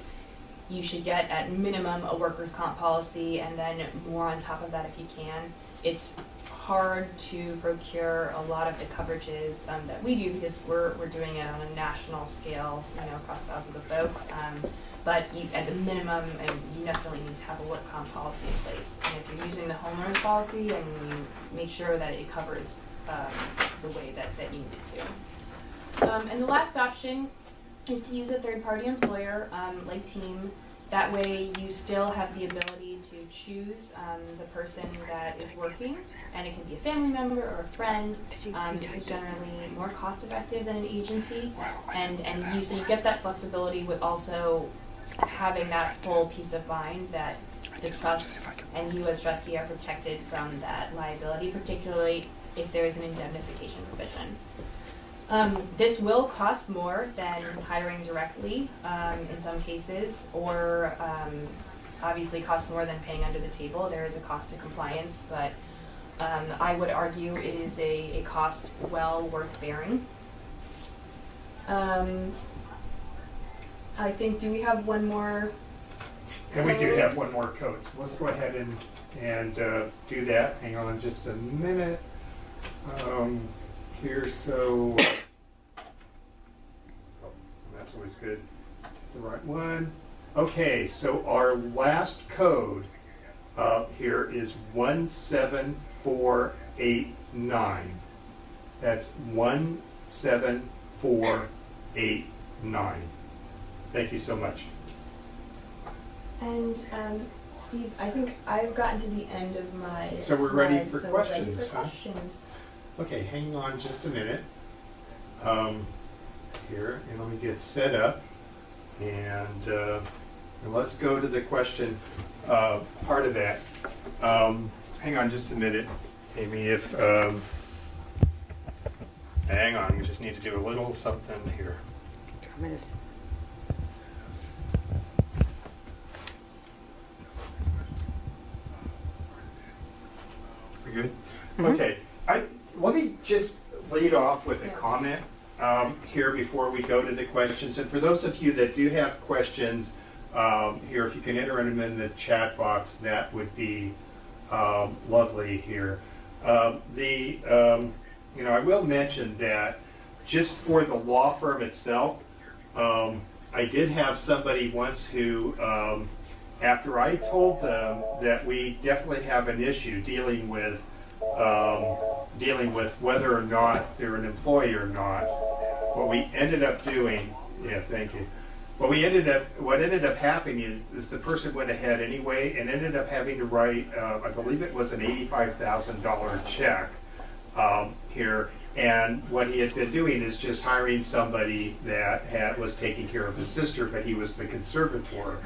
you should get at minimum a workers' comp policy, and then more on top of that if you can. It's hard to procure a lot of the coverages that we do because we're doing it on a national scale, across thousands of folks. But at the minimum, you definitely need to have a work comp policy in place. And if you're using the homeowner's policy, and you make sure that it covers the way that you need it to. And the last option is to use a third-party employer like Team. That way you still have the ability to choose the person that is working, and it can be a family member or a friend. This is generally more cost-effective than an agency, and so you get that flexibility with also having that full peace of mind that the trust and you as trustee are protected from that liability, particularly if there is an indemnification provision. This will cost more than hiring directly in some cases, or obviously cost more than paying under the table. There is a cost to compliance, but I would argue it is a cost well worth bearing. I think, do we have one more? And we do have one more code, so let's go ahead and do that. Hang on just a minute. Here, so that's always good. The right one. Okay, so our last code here is 17489. That's 17489. Thank you so much. And Steve, I think I've gotten to the end of my So we're ready for slides, questions, ready for huh? questions. Okay, hang on just a minute. Here, and let me get set up, and let's go to the question part of that. Hang on just a minute, Amy. Hang on, we just need to do a little something here. We good? Mm-hmm. Okay. Let me just lead off with a comment here before we go to the questions. And for those of you that do have questions here, if you can enter them in the chat box, that would be lovely here. I will mention that just for the law firm itself, I did have somebody once who, after I told them that we definitely have an issue dealing with whether or not they're an employee or not, what we ended up doing, thank you. What ended up happening is the person went ahead anyway and ended up having to write, I believe it was an $85,000 check here. And what he had been doing is just hiring somebody that was taking care of his sister, but he was the conservator.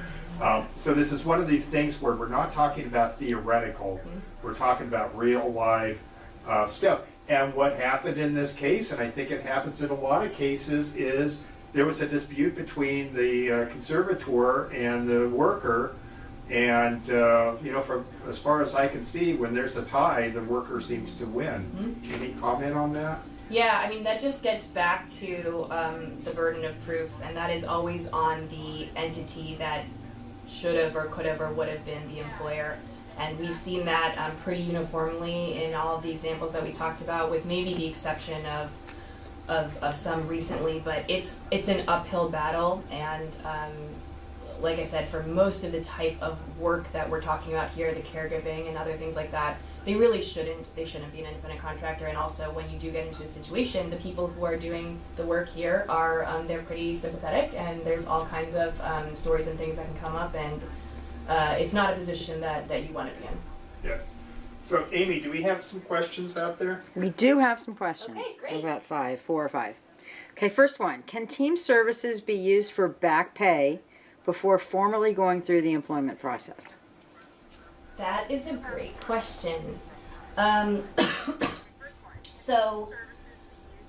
So this is one of these things where we're not talking about theoretical, we're talking about real life stuff. And what happened in this case, and I think it happens in a lot of cases, is there was a dispute between the conservator and the worker, and from as far as I can see, when there's a tie, the worker seems to win. Any comment on that? Yeah, I mean, that just gets back to the burden of proof, and that is always on the entity that should have or could have or would have been the employer. And we've seen that pretty uniformly in all of the examples that we talked about, with maybe the exception of some recently, but it's an uphill battle. And like I said, for most of the type of work that we're talking about here, the caregiving and other things like that, they shouldn't be an independent contractor. And also, when you do get into a situation, the people who are doing the work here are they're pretty sympathetic, and there's all kinds of stories and things that can come up, and it's not a position that you want to be in. Yes. So, Amy, do we have some questions out there? We do have some questions. Okay, great. About 4 or 5. Okay, first one. Can team services be used for back pay before formally going through the employment process? So,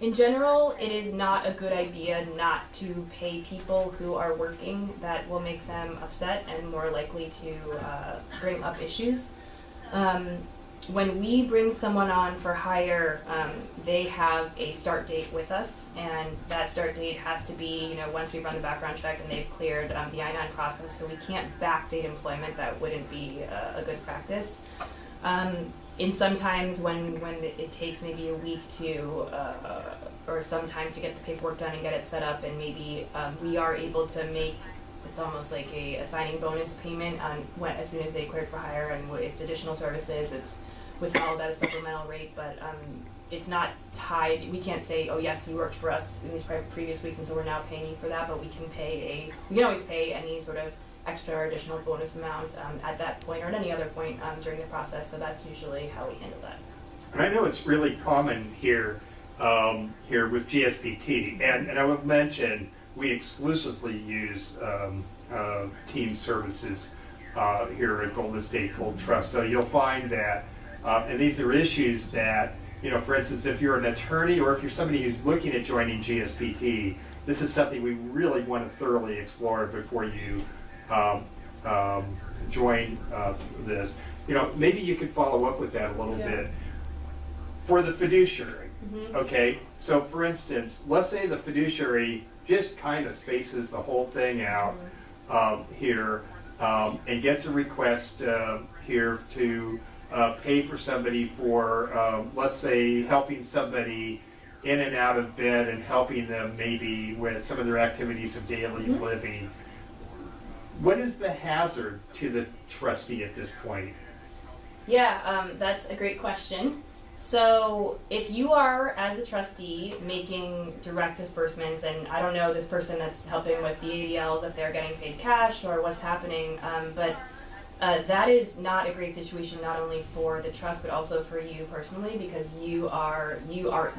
in general, it is not a good idea not to pay people who are working. That will make them upset and more likely to bring up issues. When we bring someone on for hire, they have a start date with us, and that start date has to be, once we run the background check and they've cleared the I-9 process, so we can't backdate employment. That wouldn't be a good practice. In sometimes when it takes maybe a week to, or some time to get the paperwork done and get it set up, and maybe we are able to make, it's almost like a signing bonus payment on as soon as they cleared for hire, and it's additional services, it's withheld at a supplemental rate, but it's not tied. We can't say, oh yes, you worked for us in these previous weeks, and so we're now paying you for that. But we can always pay any sort of extra or additional bonus amount at that point or at any other point during the process. So that's usually how we handle that. And I know it's really common here with GSBT, and I will mention we exclusively use team services here at Golden State Gold Trust. So you'll find that, and these are issues that, for instance, if you're an attorney or if you're somebody who's looking at joining GSBT, this is something we really want to thoroughly explore before you join this. Maybe you could follow up with that a little bit. For the fiduciary, okay? So for instance, let's say the fiduciary just kind of spaces the whole thing out here and gets a request here to pay for somebody for, let's say, helping somebody in and out of bed and helping them maybe with some of their activities of daily living. What is the hazard to the trustee at this point? Yeah, that's a great question. So if you are, as a trustee, making direct disbursements, and I don't know this person that's helping with the ADLs if they're getting paid cash or what's happening, but that is not a great situation, not only for the trust but also for you personally, because you are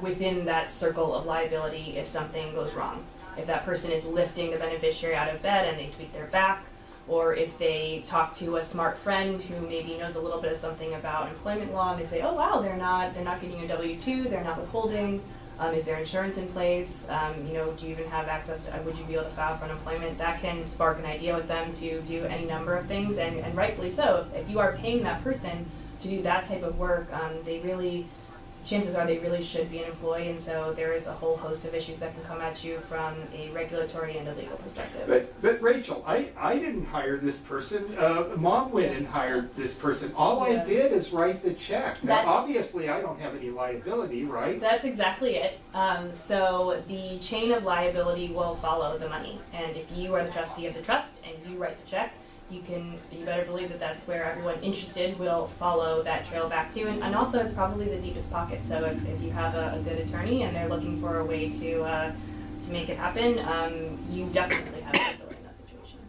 within that circle of liability if something goes wrong. If that person is lifting the beneficiary out of bed and they tweak their back, or if they talk to a smart friend who maybe knows a little bit of something about employment law, and they say, oh wow, they're not getting you a W-2, they're not withholding, is there insurance in place, do you even have access to, would you be able to file for unemployment? That can spark an idea with them to do any number of things, and rightfully so. If you are paying that person to do that type of work, chances are they really should be an employee, and so there is a whole host of issues that can come at you from a regulatory and a legal perspective. But Rachel, I didn't hire this person. Mom went and hired this person. All I did is write the check. Now, obviously, I don't have any liability, right? That's exactly it. So the chain of liability will follow the money, and if you are the trustee of the trust and you write the check, you better believe that that's where everyone interested will follow that trail back to, and also it's probably the deepest pocket. So if you have a good attorney and they're looking for a way to make it happen, you definitely have liability in that situation.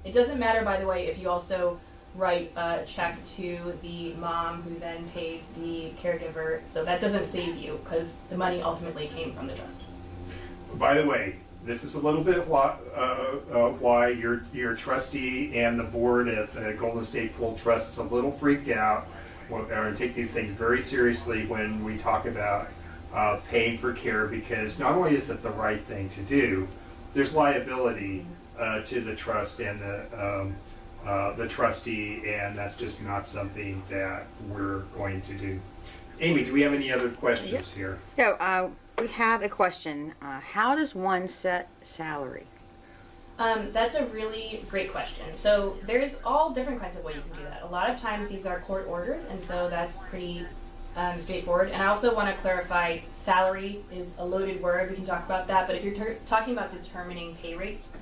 It doesn't matter, by the way, if you also write a check to the mom who then pays the caregiver, so that doesn't save you because the money ultimately came from the trust. By the way, this is a little bit why your trustee and the board at the Golden State Pool Trust is a little freaked out and take these things very seriously when we talk about paying for care, because not only is it the right thing to do, there's liability to the trust and the trustee, and that's just not something that we're going to do. Amy, do we have any other questions here? Yeah, we have a question. How does one set salary? That's a really great question. So there's all different kinds of ways you can do that. A lot of times these are court ordered, and so that's pretty straightforward. And I also want to clarify, salary is a loaded word. We can talk about that. But if you're talking about determining pay rates,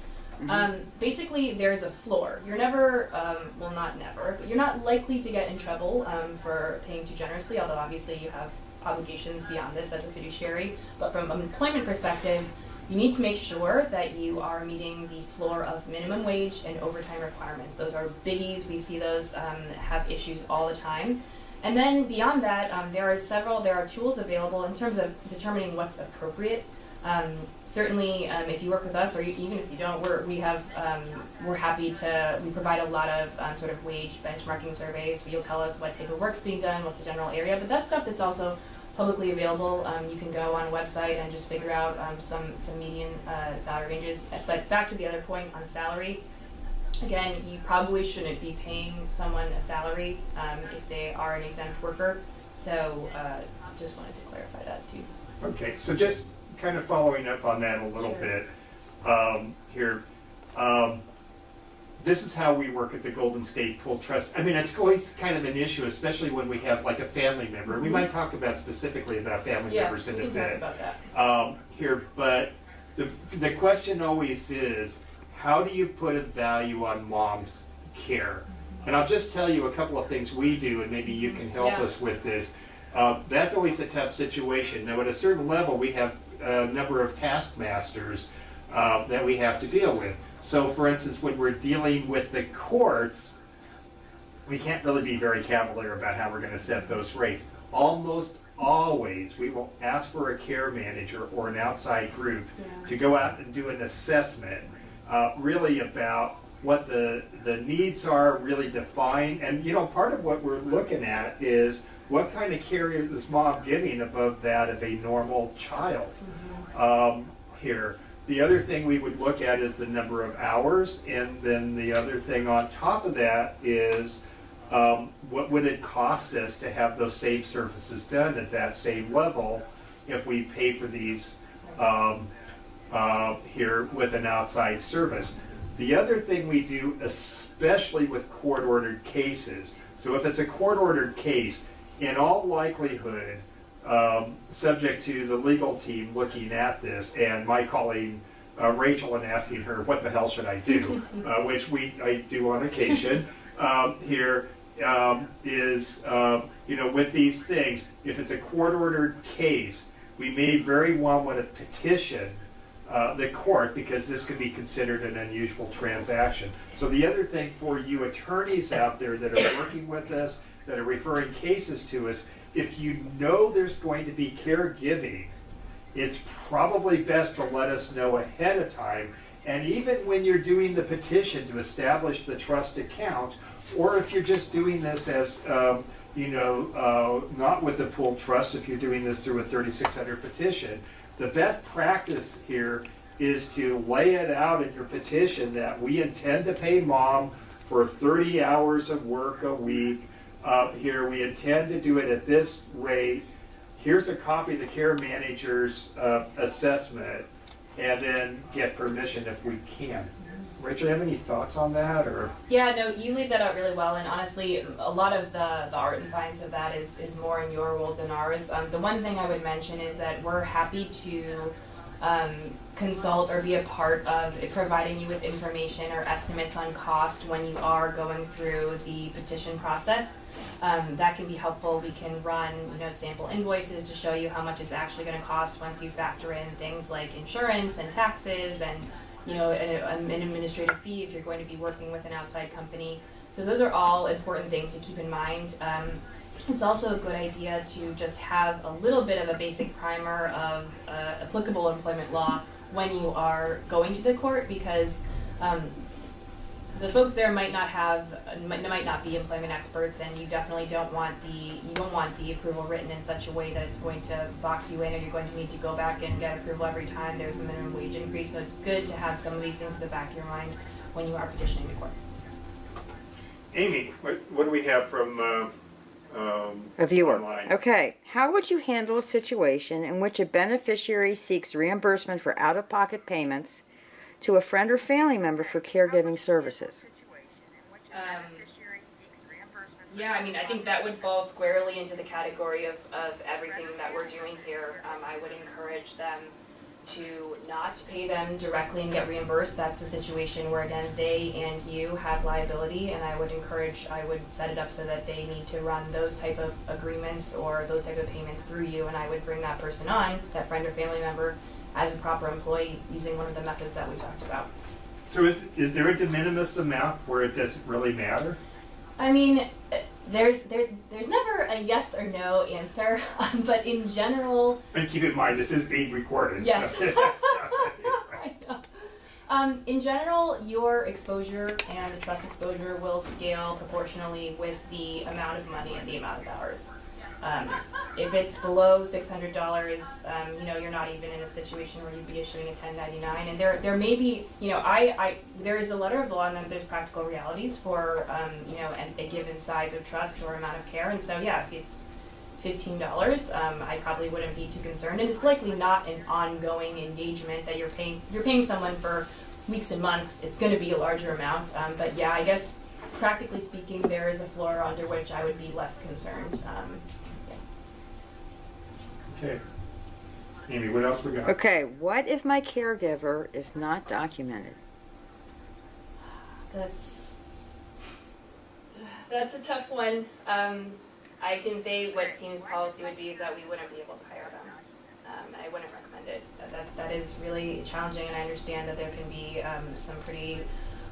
basically there's a floor. You're never, well, not never, but you're not likely to get in trouble for paying too generously, although obviously you have obligations beyond this as a fiduciary. But from an employment perspective, you need to make sure that you are meeting the floor of minimum wage and overtime requirements. Those are biggies. We see those have issues all the time. And then beyond that, there are tools available in terms of determining what's appropriate. Certainly, if you work with us, or even if you don't, we're happy to. We provide a lot of sort of wage benchmarking surveys. So you'll tell us what type of work's being done, what's the general area. But that's stuff that's also publicly available. You can go on a website and just figure out some median salary ranges. But back to the other point on salary, again, you probably shouldn't be paying someone a salary if they are an exempt worker. So just wanted to clarify that too. Okay, so just kind of following up on that a little Sure. bit here. This is how we work at the Golden State Pool Trust. I mean, it's always kind of an issue, especially when we have like a family member. We might talk about specifically about family members in a we can talk bit about that. here, but the question always is, how do you put a value on mom's care? And I'll just tell you a couple of things we do, and maybe you can help Yeah. us with this. That's always a tough situation. Now, at a certain level, we have a number of taskmasters that we have to deal with. So, for instance, when we're dealing with the courts, we can't really be very cavalier about how we're going to set those rates. Almost always, we will ask for a care manager or an outside group to go out and do an assessment, really about what the needs are, really define. And, you know, part of what we're looking at is what kind of care is mom giving above that of a normal child here. The other thing we would look at is the number of hours, and then the other thing on top of that is what would it cost us to have those same services done at that same level if we pay for these here with an outside service. The other thing we do, especially with court-ordered cases, so if it's a court-ordered case, in all likelihood, subject to the legal team looking at this and my calling Rachel and asking her, what the hell should I do? Which I do on occasion here, is, you know, with these things, if it's a court-ordered case, we may very well want to petition the court, because this could be considered an unusual transaction. So the other thing for you attorneys out there that are working with us, that are referring cases to us, if you know there's going to be caregiving, it's probably best to let us know ahead of time. And even when you're doing the petition to establish the trust account, or if you're just doing this as, you know, not with the pool trust, if you're doing this through a 3600 petition, the best practice here is to lay it out in your petition that we intend to pay mom for 30 hours of work a week. Here, we intend to do it at this rate. Here's a copy of the care manager's assessment, and then get permission if we can. Rachel, have any thoughts on that? Or Yeah, no, you laid that out really well, and honestly, a lot of the art and science of that is more in your world than ours. The one thing I would mention is that we're happy to consult or be a part of providing you with information or estimates on cost when you are going through the petition process. That can be helpful. We can run, you know, sample invoices to show you how much it's actually going to cost once you factor in things like insurance and taxes and, you know, an administrative fee if you're going to be working with an outside company. So those are all important things to keep in mind. It's also a good idea to just have a little bit of a basic primer of applicable employment law when you are going to the court, because the folks there might not be employment experts, and you definitely don't want the approval written in such a way that it's going to box you in, or you're going to need to go back and get approval every time there's a minimum wage increase. So it's good to have some of these things in the back of your mind when you are petitioning the court. Amy, what do we have from A viewer. online? Okay. How would you handle a situation in which a beneficiary seeks reimbursement for out-of-pocket payments to a friend or family member for caregiving services? Yeah, I mean, I think that would fall squarely into the category of everything that we're doing here. I would encourage them to not pay them directly and get reimbursed. That's a situation where, again, they and you have liability, and I would set it up so that they need to run those type of agreements or those type of payments through you, and I would bring that person on, that friend or family member, as a proper employee using one of the methods that we talked about. So is there a de minimis amount where it doesn't really matter? I mean, there's never a yes or no answer, but in general. And keep in mind, this is being recorded. Yes. So I know. In general, your exposure and the trust exposure will scale proportionally with the amount of money and the amount of hours. If it's below $600, you're not even in a situation where you'd be issuing a 1099. And there may be, there is the letter of the law, and then there's practical realities for, a given size of trust or amount of care. And so, yeah, if it's $15, I probably wouldn't be too concerned. And it's likely not an ongoing engagement that you're paying. If you're paying someone for weeks and months, it's going to be a larger amount. But yeah, I guess practically speaking, there is a floor under which I would be less concerned. Okay. Amy, what else we got? Okay, what if my caregiver is not documented? That's a tough one. I can say what team's policy would be is that we wouldn't be able to hire them. I wouldn't recommend it. That is really challenging, and I understand that there can be some pretty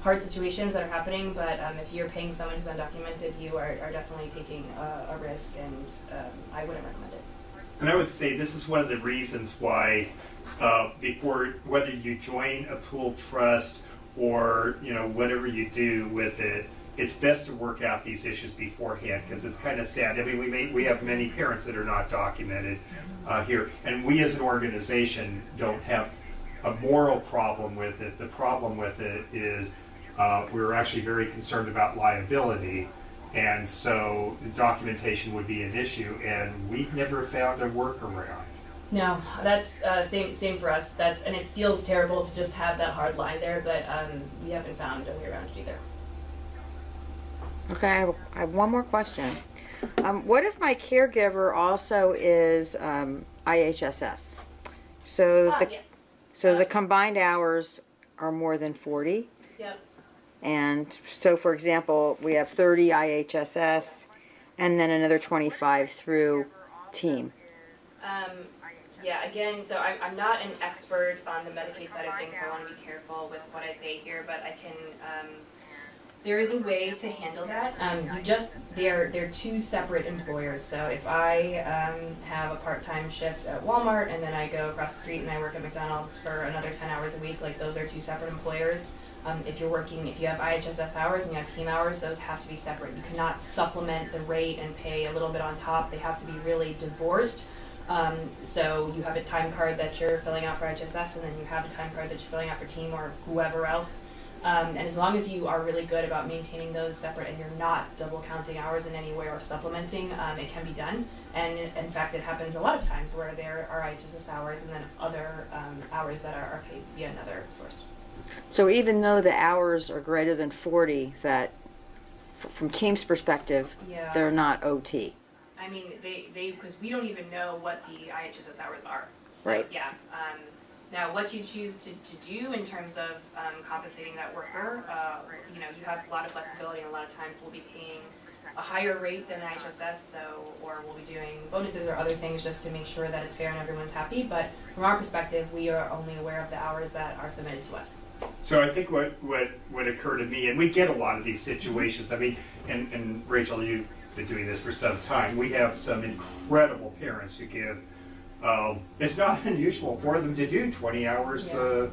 hard situations that are happening, but if you're paying someone who's undocumented, you are definitely taking a risk, and I wouldn't recommend it. And I would say this is one of the reasons why before, whether you join a pooled trust or whatever you do with it, it's best to work out these issues beforehand, because it's kind of sad. I mean, we have many parents that are not documented here, and we as an organization don't have a moral problem with it. The problem with it is we're actually very concerned about liability. And so the documentation would be an issue, and we've never found a workaround. No, that's same for us. And it feels terrible to just have that hard line there, but we haven't found a way around it either. Okay, I have one more question. What if my caregiver also is IHSS? So Yes. the combined hours are more than 40? Yep. And so, for example, we have 30 IHSS and then another 25 through team. Yeah, again, so I'm not an expert on the Medicaid side of things, so I want to be careful with what I say here, but I can, there is a way to handle that. They're two separate employers, so if I have a part-time shift at Walmart and then I go across the street and I work at McDonald's for another 10 hours a week, like those are two separate employers. If you have IHSS hours and you have team hours, those have to be separate. You cannot supplement the rate and pay a little bit on top. They have to be really divorced. So you have a time card that you're filling out for IHSS, and then you have a time card that you're filling out for team or whoever else. And as long as you are really good about maintaining those separate and you're not double counting hours in any way or supplementing, it can be done. And in fact, it happens a lot of times where there are IHSS hours and then other hours that are paid via another source. So even though the hours are greater than 40, that from team's perspective, Yeah. they're not OT. I mean, they because we don't even know what the IHSS hours are. So, Right. Yeah. Now, what you choose to do in terms of compensating that worker, you have a lot of flexibility, and a lot of times we'll be paying a higher rate than IHSS, or we'll be doing bonuses or other things just to make sure that it's fair and everyone's happy. But from our perspective, we are only aware of the hours that are submitted to us. So I think what occurred to me, and we get a lot of these situations. I mean, and Rachel, you've been doing this for some time. We have some incredible parents who give. It's not unusual for them to do 20 hours a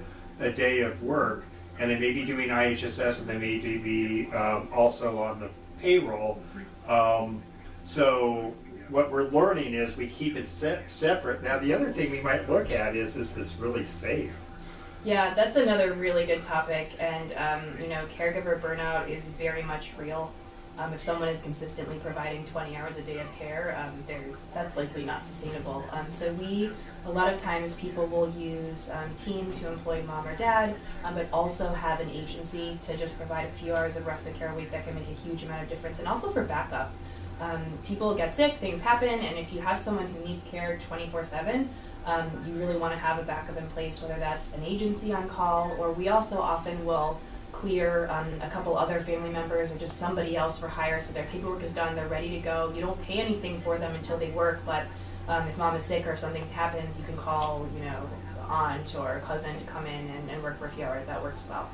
day of work, and they may be doing IHSS, and they may be also on the payroll. So what we're learning is we keep it separate. Now, the other thing we might look at is this really safe? Yeah, that's another really good topic, and caregiver burnout is very much real. If someone is consistently providing 20 hours a day of care, that's likely not sustainable. So a lot of times people will use team to employ mom or dad, but also have an agency to just provide a few hours of respite care a week that can make a huge amount of difference, and also for backup. People get sick, things happen, and if you have someone who needs care 24/7, you really want to have a backup in place, whether that's an agency on call, or we also often will clear a couple other family members or just somebody else for hire, so their paperwork is done, they're ready to go. You don't pay anything for them until they work, but if mom is sick or if something happens, you can call, aunt or cousin to come in and work for a few hours. That works well.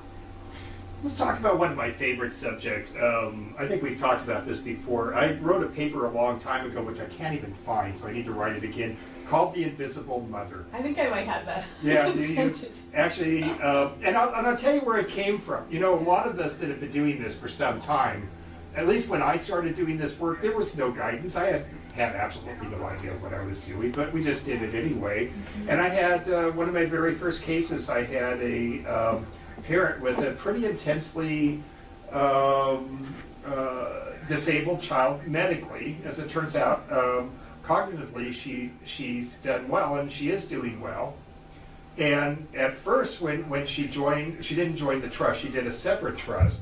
Let's talk about one of my favorite subjects. I think we've talked about this before. I wrote a paper a long time ago, which I can't even find, so I need to write it again, called The Invisible Mother. I think I might have that. Yeah, you actually, and I'll tell you where it came from. A lot of us that have been doing this for some time at least when I started doing this work, there was no guidance. I had absolutely no idea what I was doing, but we just did it anyway. And I had one of my very first cases, I had a parent with a pretty intensely disabled child medically. As it turns out, cognitively, she's done well, and she is doing well. And at first, when she didn't join the trust, she did a separate trust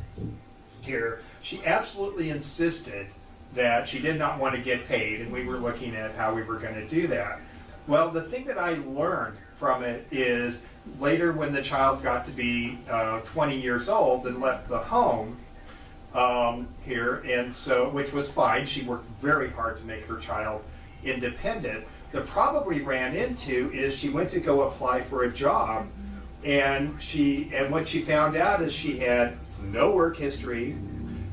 here. She absolutely insisted that she did not want to get paid, and we were looking at how we were going to do that. Well, the thing that I learned from it is later when the child got to be 20 years old and left the home here, and so, which was fine, she worked very hard to make her child independent. The problem we ran into is she went to go apply for a job, and what she found out is she had no work history,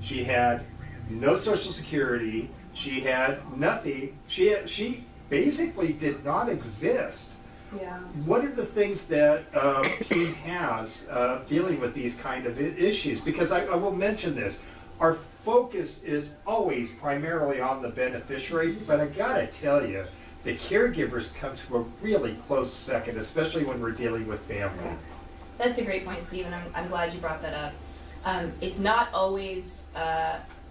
she had no Social Security, she had nothing. She basically did not exist. Yeah. What are the things that team has dealing with these kind of issues? Because I will mention this. Our focus is always primarily on the beneficiary, but I gotta tell you, the caregivers come to a really close second, especially when we're dealing with family. That's a great point, Steve, and I'm glad you brought that up. It's not always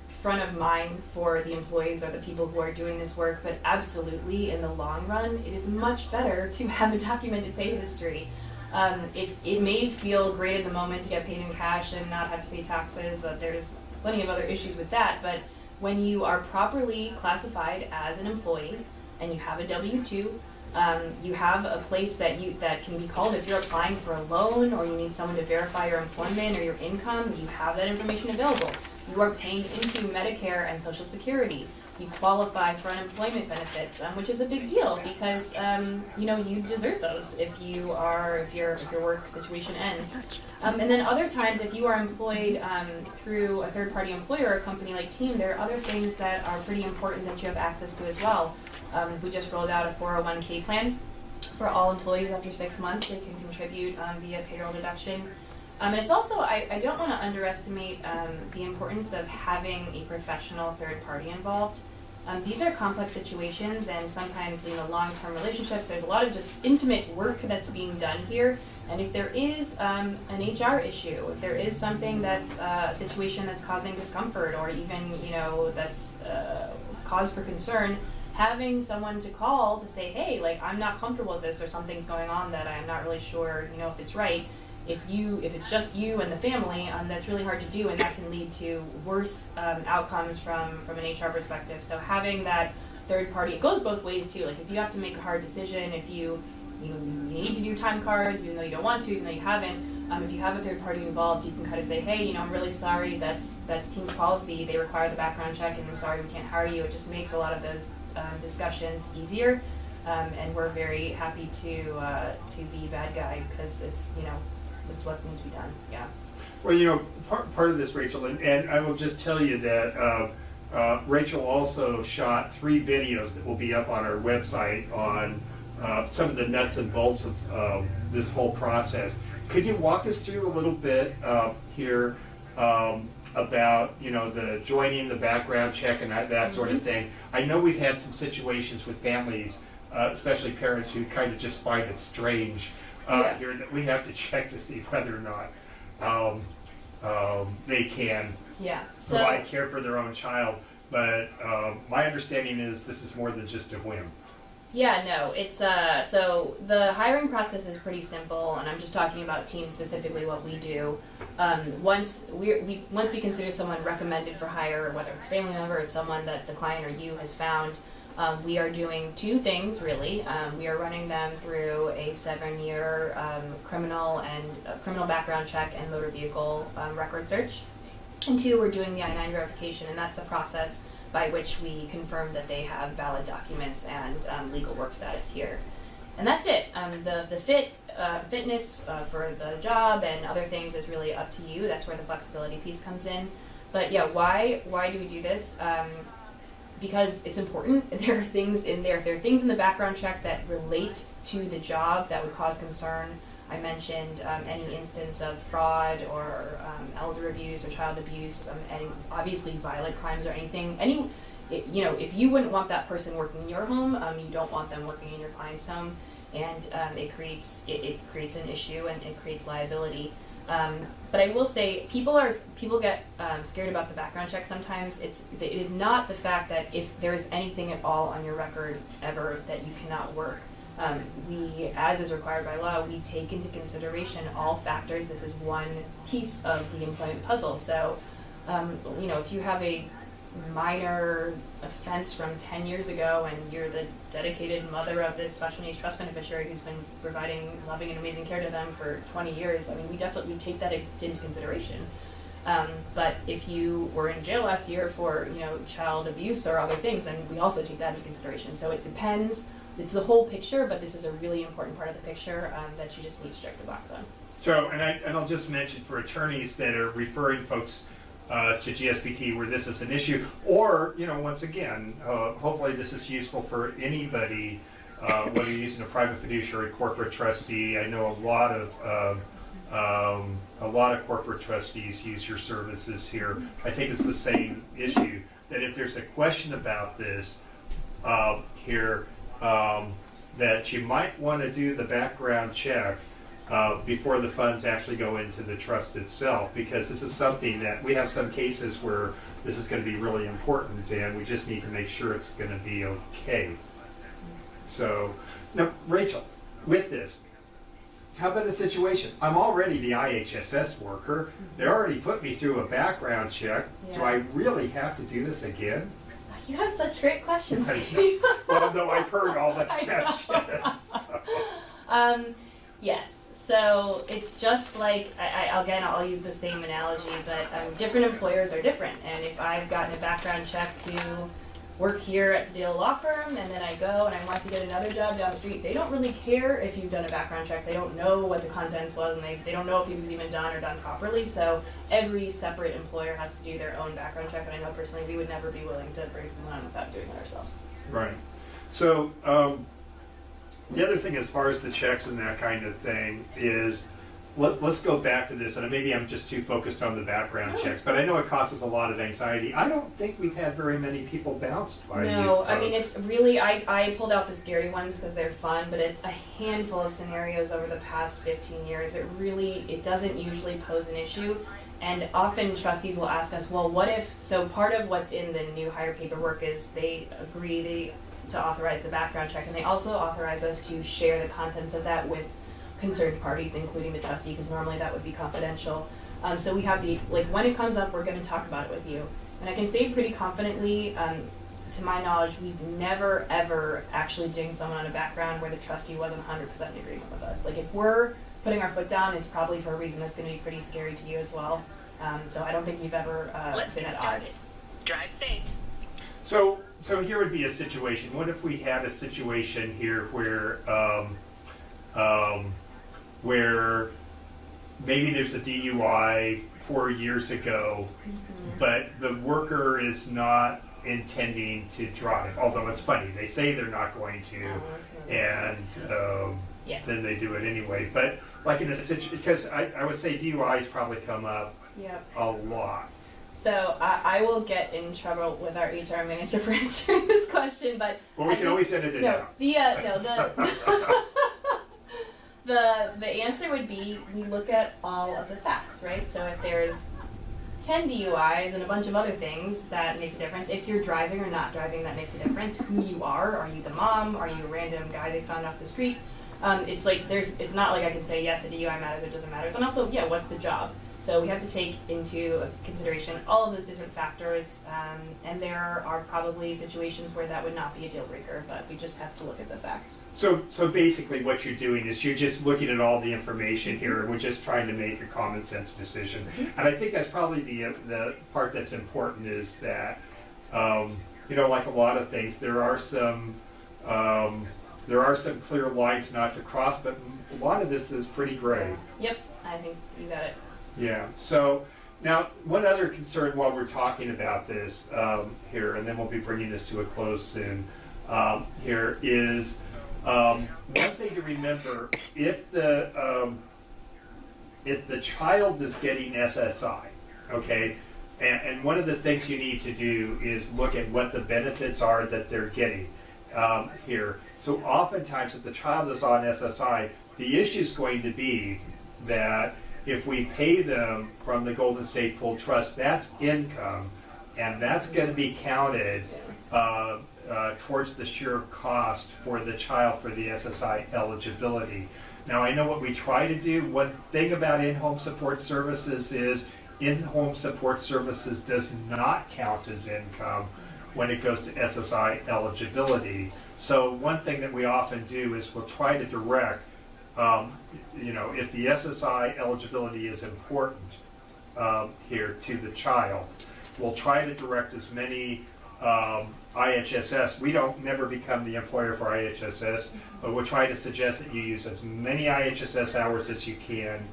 front of mind for the employees or the people who are doing this work, but absolutely in the long run, it is much better to have a documented pay history. If it may feel great in the moment to get paid in cash and not have to pay taxes, there's plenty of other issues with that, but when you are properly classified as an employee and you have a W-2, you have a place that can be called if you're applying for a loan or you need someone to verify your employment or your income. You have that information available. You are paying into Medicare and Social Security. You qualify for unemployment benefits, which is a big deal because you deserve those if your work situation ends. And then other times, if you are employed through a third-party employer or a company like Team, there are other things that are pretty important that you have access to as well. We just rolled out a 401k plan for all employees after 6 months. They can contribute via payroll deduction. And it's also, I don't want to underestimate the importance of having a professional third party involved. These are complex situations, and sometimes long-term relationships, there's a lot of just intimate work that's being done here. And if there is an HR issue, if there is something that's a situation that's causing discomfort or even that's cause for concern, having someone to call to say, hey, I'm not comfortable with this, or something's going on that I'm not really sure if it's right. If it's just you and the family, that's really hard to do, and that can lead to worse outcomes from an HR perspective. So having that third party, it goes both ways too. If you have to make a hard decision, if you need to do time cards, even though you don't want to, even though you haven't, if you have a third party involved, you can kind of say, hey, I'm really sorry, that's Team's policy. They require the background check, and I'm sorry we can't hire you. It just makes a lot of those discussions easier, and we're very happy to be bad guy because it's what needs to be done. Yeah. Well, part of this, Rachel, and I will just tell you that Rachel also shot 3 videos that will be up on our website on some of the nuts and bolts of this whole process. Could you walk us through a little bit here about the joining, the background check, and that sort of thing? I know we've had some situations with families, especially parents, who kind of just find it strange here that we have to check to see whether or not they can provide care for their own child. But my understanding is this is more than just a whim. Yeah, no, it's so the hiring process is pretty simple, and I'm just talking about Team specifically what we do. Once we consider someone recommended for hire, whether it's a family member or it's someone that the client or you has found, we are doing 2 things really. We are running them through a 7-year criminal background check and motor vehicle record search, and 2, we're doing the I-9 verification, and that's the process by which we confirm that they have valid documents and legal work status here. And that's it. The fitness for the job and other things is really up to you. That's where the flexibility piece comes in. But yeah, why do we do this? Because it's important. There are things in there. There are things in the background check that relate to the job that would cause concern. I mentioned any instance of fraud or elder abuse or child abuse, and obviously violent crimes or anything. If you wouldn't want that person working in your home, you don't want them working in your client's home, and it creates an issue and it creates liability. But I will say, people get scared about the background check sometimes. It is not the fact that if there is anything at all on your record ever that you cannot work. We, as is required by law, we take into consideration all factors. This is one piece of the employment puzzle. So, if you have a minor offense from 10 years ago and you're the dedicated mother of this special needs trust beneficiary who's been providing loving and amazing care to them for 20 years, we take that into consideration. But if you were in jail last year for child abuse or other things, then we also take that into consideration. So it depends. It's the whole picture, but this is a really important part of the picture that you just need to check the box on. So, and I'll just mention for attorneys that are referring folks to GSBT where this is an issue, or once again, hopefully this is useful for anybody, whether you're using a private fiduciary, corporate trustee. I know a lot of corporate trustees use your services here. I think it's the same issue, that if there's a question about this here, that you might want to do the background check before the funds actually go into the trust itself, because this is something that we have some cases where this is going to be really important and we just need to make sure it's going to be okay. So, now, Rachel, with this, how about a situation? I'm already the IHSS worker. They already put me through a background check. Yeah. Do I really have to do this again? You have such great questions, Steve. Well, no, I've heard all the questions. So. Yes. So it's just like, I'll use the same analogy, but different employers are different. And if I've gotten a background check to work here at the Deal Law Firm, and then I go and I want to get another job down the street, they don't really care if you've done a background check. They don't know what the contents was, and they don't know if it was even done or done properly. So every separate employer has to do their own background check, and I know personally we would never be willing to bring someone on without doing it ourselves. Right. So the other thing as far as the checks and that kind of thing is, let's go back to this, and maybe I'm just too focused on the background checks, but I know it causes a lot of anxiety. I don't think we've had very many people bounced by you. No, I mean, it's really, I pulled out the scary ones because they're fun, but it's a handful of scenarios over the past 15 years. It doesn't usually pose an issue, and often trustees will ask us, well, what if, so part of what's in the new hire paperwork is they agree to authorize the background check, and they also authorize us to share the contents of that with concerned parties, including the trustee, because normally that would be confidential. So we have when it comes up, we're going to talk about it with you. And I can say pretty confidently, to my knowledge, we've never, ever actually dinged someone on a background where the trustee wasn't 100% in agreement with us. Like, if we're putting our foot down, it's probably for a reason that's going to be pretty scary to you as well. So I don't think you've ever been at odds. Drive safe. So here would be a situation. What if we had a situation here where maybe there's a DUI 4 years ago, but the worker is not intending to drive, although it's funny, they say they're not going to, and then they do it anyway. But like in a situation, because I would say DUIs probably come up a lot. So I will get in trouble with our HR manager for answering this question, but we can always edit it out. The answer would be, we look at all of the facts, right? So if there's 10 DUIs and a bunch of other things, that makes a difference. If you're driving or not driving, that makes a difference. Who you are you the mom? Are you a random guy they found off the street? It's not like I can say, yes, a DUI matters, it doesn't matter. And also, what's the job? So we have to take into consideration all of those different factors, and there are probably situations where that would not be a deal breaker, but we just have to look at the facts. So basically what you're doing is you're just looking at all the information here, and we're just trying to make a common sense decision. And I think that's probably the part that's important, is that, like a lot of things, there are some clear lines not to cross, but a lot of this is pretty gray. Yep, I think you got it. Yeah. So now, one other concern while we're talking about this here, and then we'll be bringing this to a close soon, here is One thing to remember, if the child is getting SSI, okay, and one of the things you need to do is look at what the benefits are that they're getting here. So oftentimes if the child is on SSI, the issue is going to be that if we pay them from the Golden State Pool Trust, that's income, and that's going to be counted towards the sheer cost for the child for the SSI eligibility. Now, I know what we try to do. One thing about in-home support services is in-home support services does not count as income when it goes to SSI eligibility. So one thing that we often do is we'll try to direct, if the SSI eligibility is important here to the child, we'll try to direct as many IHSS. We don't never become the employer for IHSS, but we'll try to suggest that you use as many IHSS hours as you can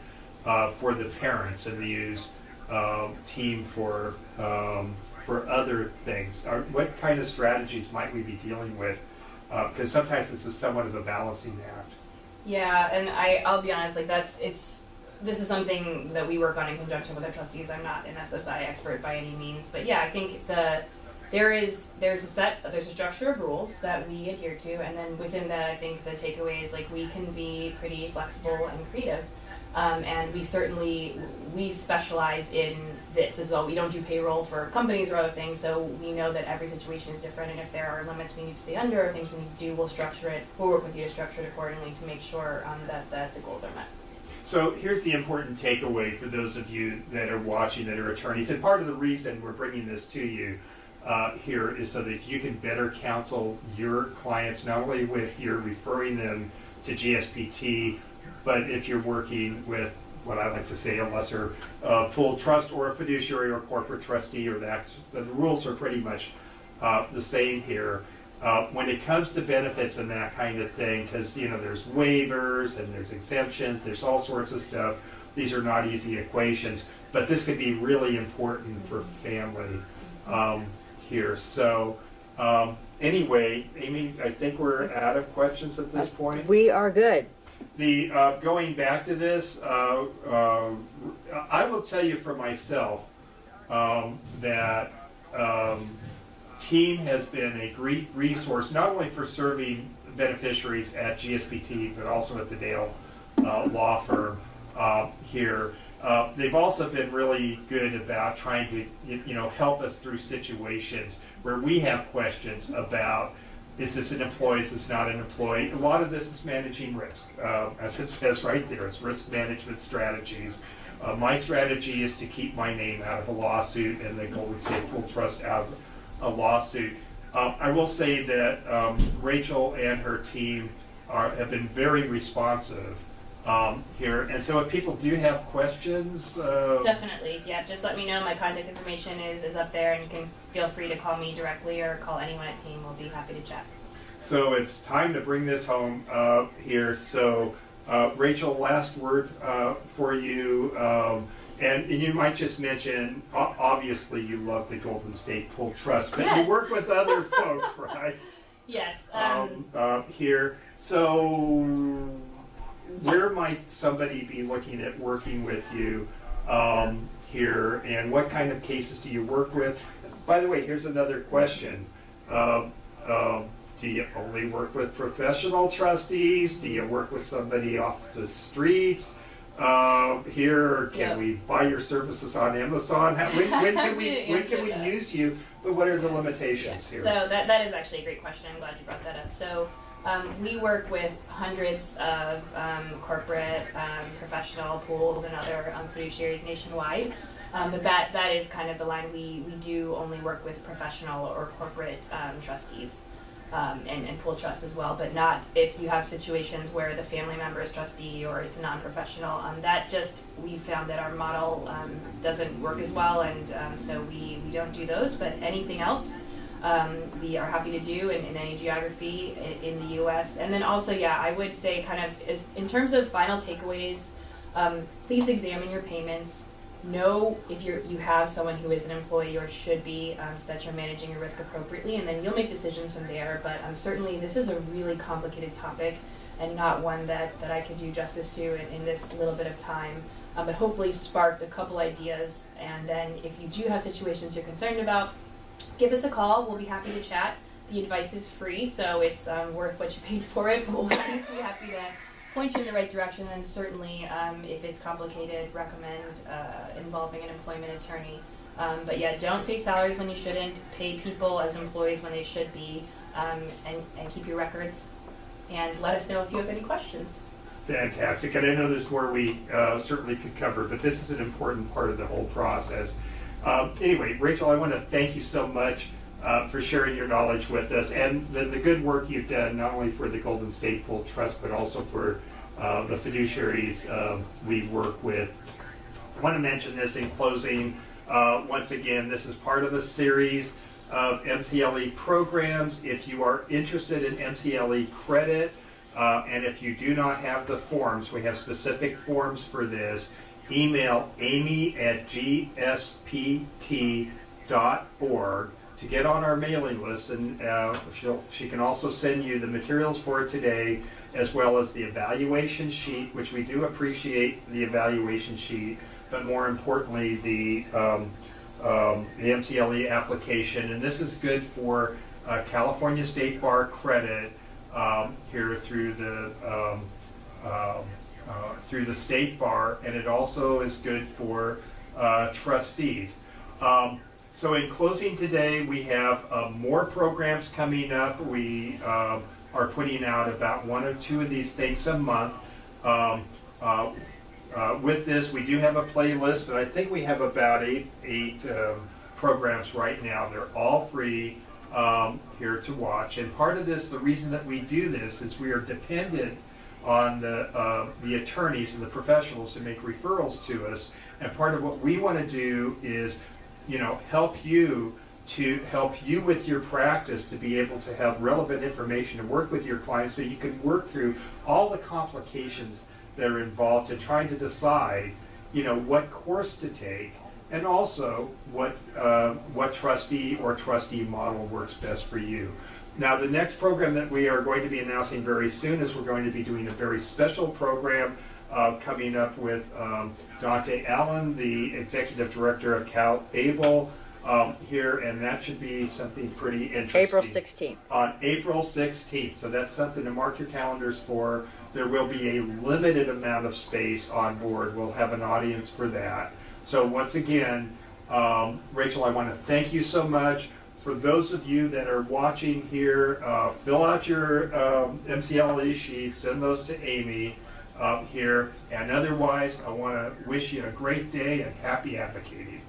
for the parents, and use team for other things. What kind of strategies might we be dealing with? Because sometimes this is somewhat of a balancing act. Yeah, and I'll be honest, this is something that we work on in conjunction with our trustees. I'm not an SSI expert by any means, but yeah, I think there's a structure of rules that we adhere to, and then within that, I think the takeaway is we can be pretty flexible and creative, and we specialize in this. This is all. We don't do payroll for companies or other things, so we know that every situation is different, and if there are limits we need to stay under, or things we need to do, we'll structure it. We'll work with you to structure it accordingly to make sure that the goals are met. So here's the important takeaway for those of you that are watching that are attorneys, and part of the reason we're bringing this to you here is so that you can better counsel your clients, not only if you're referring them to GSPT, but if you're working with what I like to say a lesser pool trust or a fiduciary or corporate trustee, or the rules are pretty much the same here. When it comes to benefits and that kind of thing, because there's waivers and there's exemptions, there's all sorts of stuff. These are not easy equations, but this could be really important for family here. So anyway, Amy, I think we're out of questions at this point. We are good. The going back to this, I will tell you for myself that team has been a great resource, not only for serving beneficiaries at GSPT, but also at the Dale law firm here. They've also been really good about trying to help us through situations where we have questions about, is this an employee, is this not an employee? A lot of this is managing risk. As it says right there, it's risk management strategies. My strategy is to keep my name out of a lawsuit and the Golden State Pool Trust out of a lawsuit. I will say that Rachel and her team have been very responsive here, and so if people do have questions, definitely, yeah, just let me know. My contact information is up there, and you can feel free to call me directly or call anyone at team. We'll be happy to chat. So it's time to bring this home here. So Rachel, last word for you. And you might just mention, obviously you love the Golden State Pool Trust, but yes. You work with other folks, right? Yes. Here. So where might somebody be looking at working with you here, and what kind of cases do you work with? By the way, here's another question. Do you only work with professional trustees? Do you work with somebody off the streets? Here, can we buy your services on Amazon? When can we use you? But what are the limitations here? So that is actually a great question. I'm glad you brought that up. So we work with hundreds of corporate, professional, pooled, and other fiduciaries nationwide. But that is kind of the line. We do only work with professional or corporate trustees. And pool trust as well, but not if you have situations where the family member is trustee or it's a non-professional. We found that our model doesn't work as well, and so we don't do those. But anything else, we are happy to do in any geography in the U.S. And then also, I would say kind of in terms of final takeaways, please examine your payments. know if you have someone who is an employee or should be, so that you're managing your risk appropriately, and then you'll make decisions from there. But certainly this is a really complicated topic and not one that I could do justice to in this little bit of time. But hopefully sparked a couple ideas, and then if you do have situations you're concerned about, give us a call. We'll be happy to chat. The advice is free, so it's worth what you paid for it, but we'll at least be happy to point you in the right direction, and certainly if it's complicated, recommend involving an employment attorney. But yeah, don't pay salaries when you shouldn't, pay people as employees when they should be, and keep your records, and let us know if you have any questions. Fantastic, and I know there's more we certainly could cover, but this is an important part of the whole process. Anyway, Rachel, I want to thank you so much for sharing your knowledge with us, and the good work you've done, not only for the Golden State Pool Trust, but also for the fiduciaries we work with. I want to mention this in closing. Once again, this is part of a series of MCLE programs. If you are interested in MCLE Credit, and if you do not have the forms, we have specific forms for this. Email amy@gspt.org to get on our mailing list, and she can also send you the materials for today, as well as the evaluation sheet, which we do appreciate the evaluation sheet, but more importantly the MCLE application. And this is good for California State Bar Credit here through the State Bar, and it also is good for trustees. So in closing today, we have more programs coming up. We are putting out about 1 or 2 of these things a month. With this, we do have a playlist, and I think we have about eight programs right now. They're all free here to watch. And part of this, the reason that we do this, is we are dependent on the attorneys and the professionals to make referrals to us. And part of what we want to do is, help you with your practice to be able to have relevant information to work with your clients, so you can work through all the complications that are involved in trying to decide, what course to take, and also what trustee or trustee model works best for you. Now, the next program that we are going to be announcing very soon is we're going to be doing a very special program coming up with Dante Allen, the Executive Director of Cal Able here, and that should be something pretty interesting. April 16th. On April 16th, so that's something to mark your calendars for. There will be a limited amount of space on board. We'll have an audience for that. So once again, Rachel, I want to thank you so much. For those of you that are watching here, fill out your MCLE sheets, send those to Amy here. And otherwise, I want to wish you a great day and happy advocating.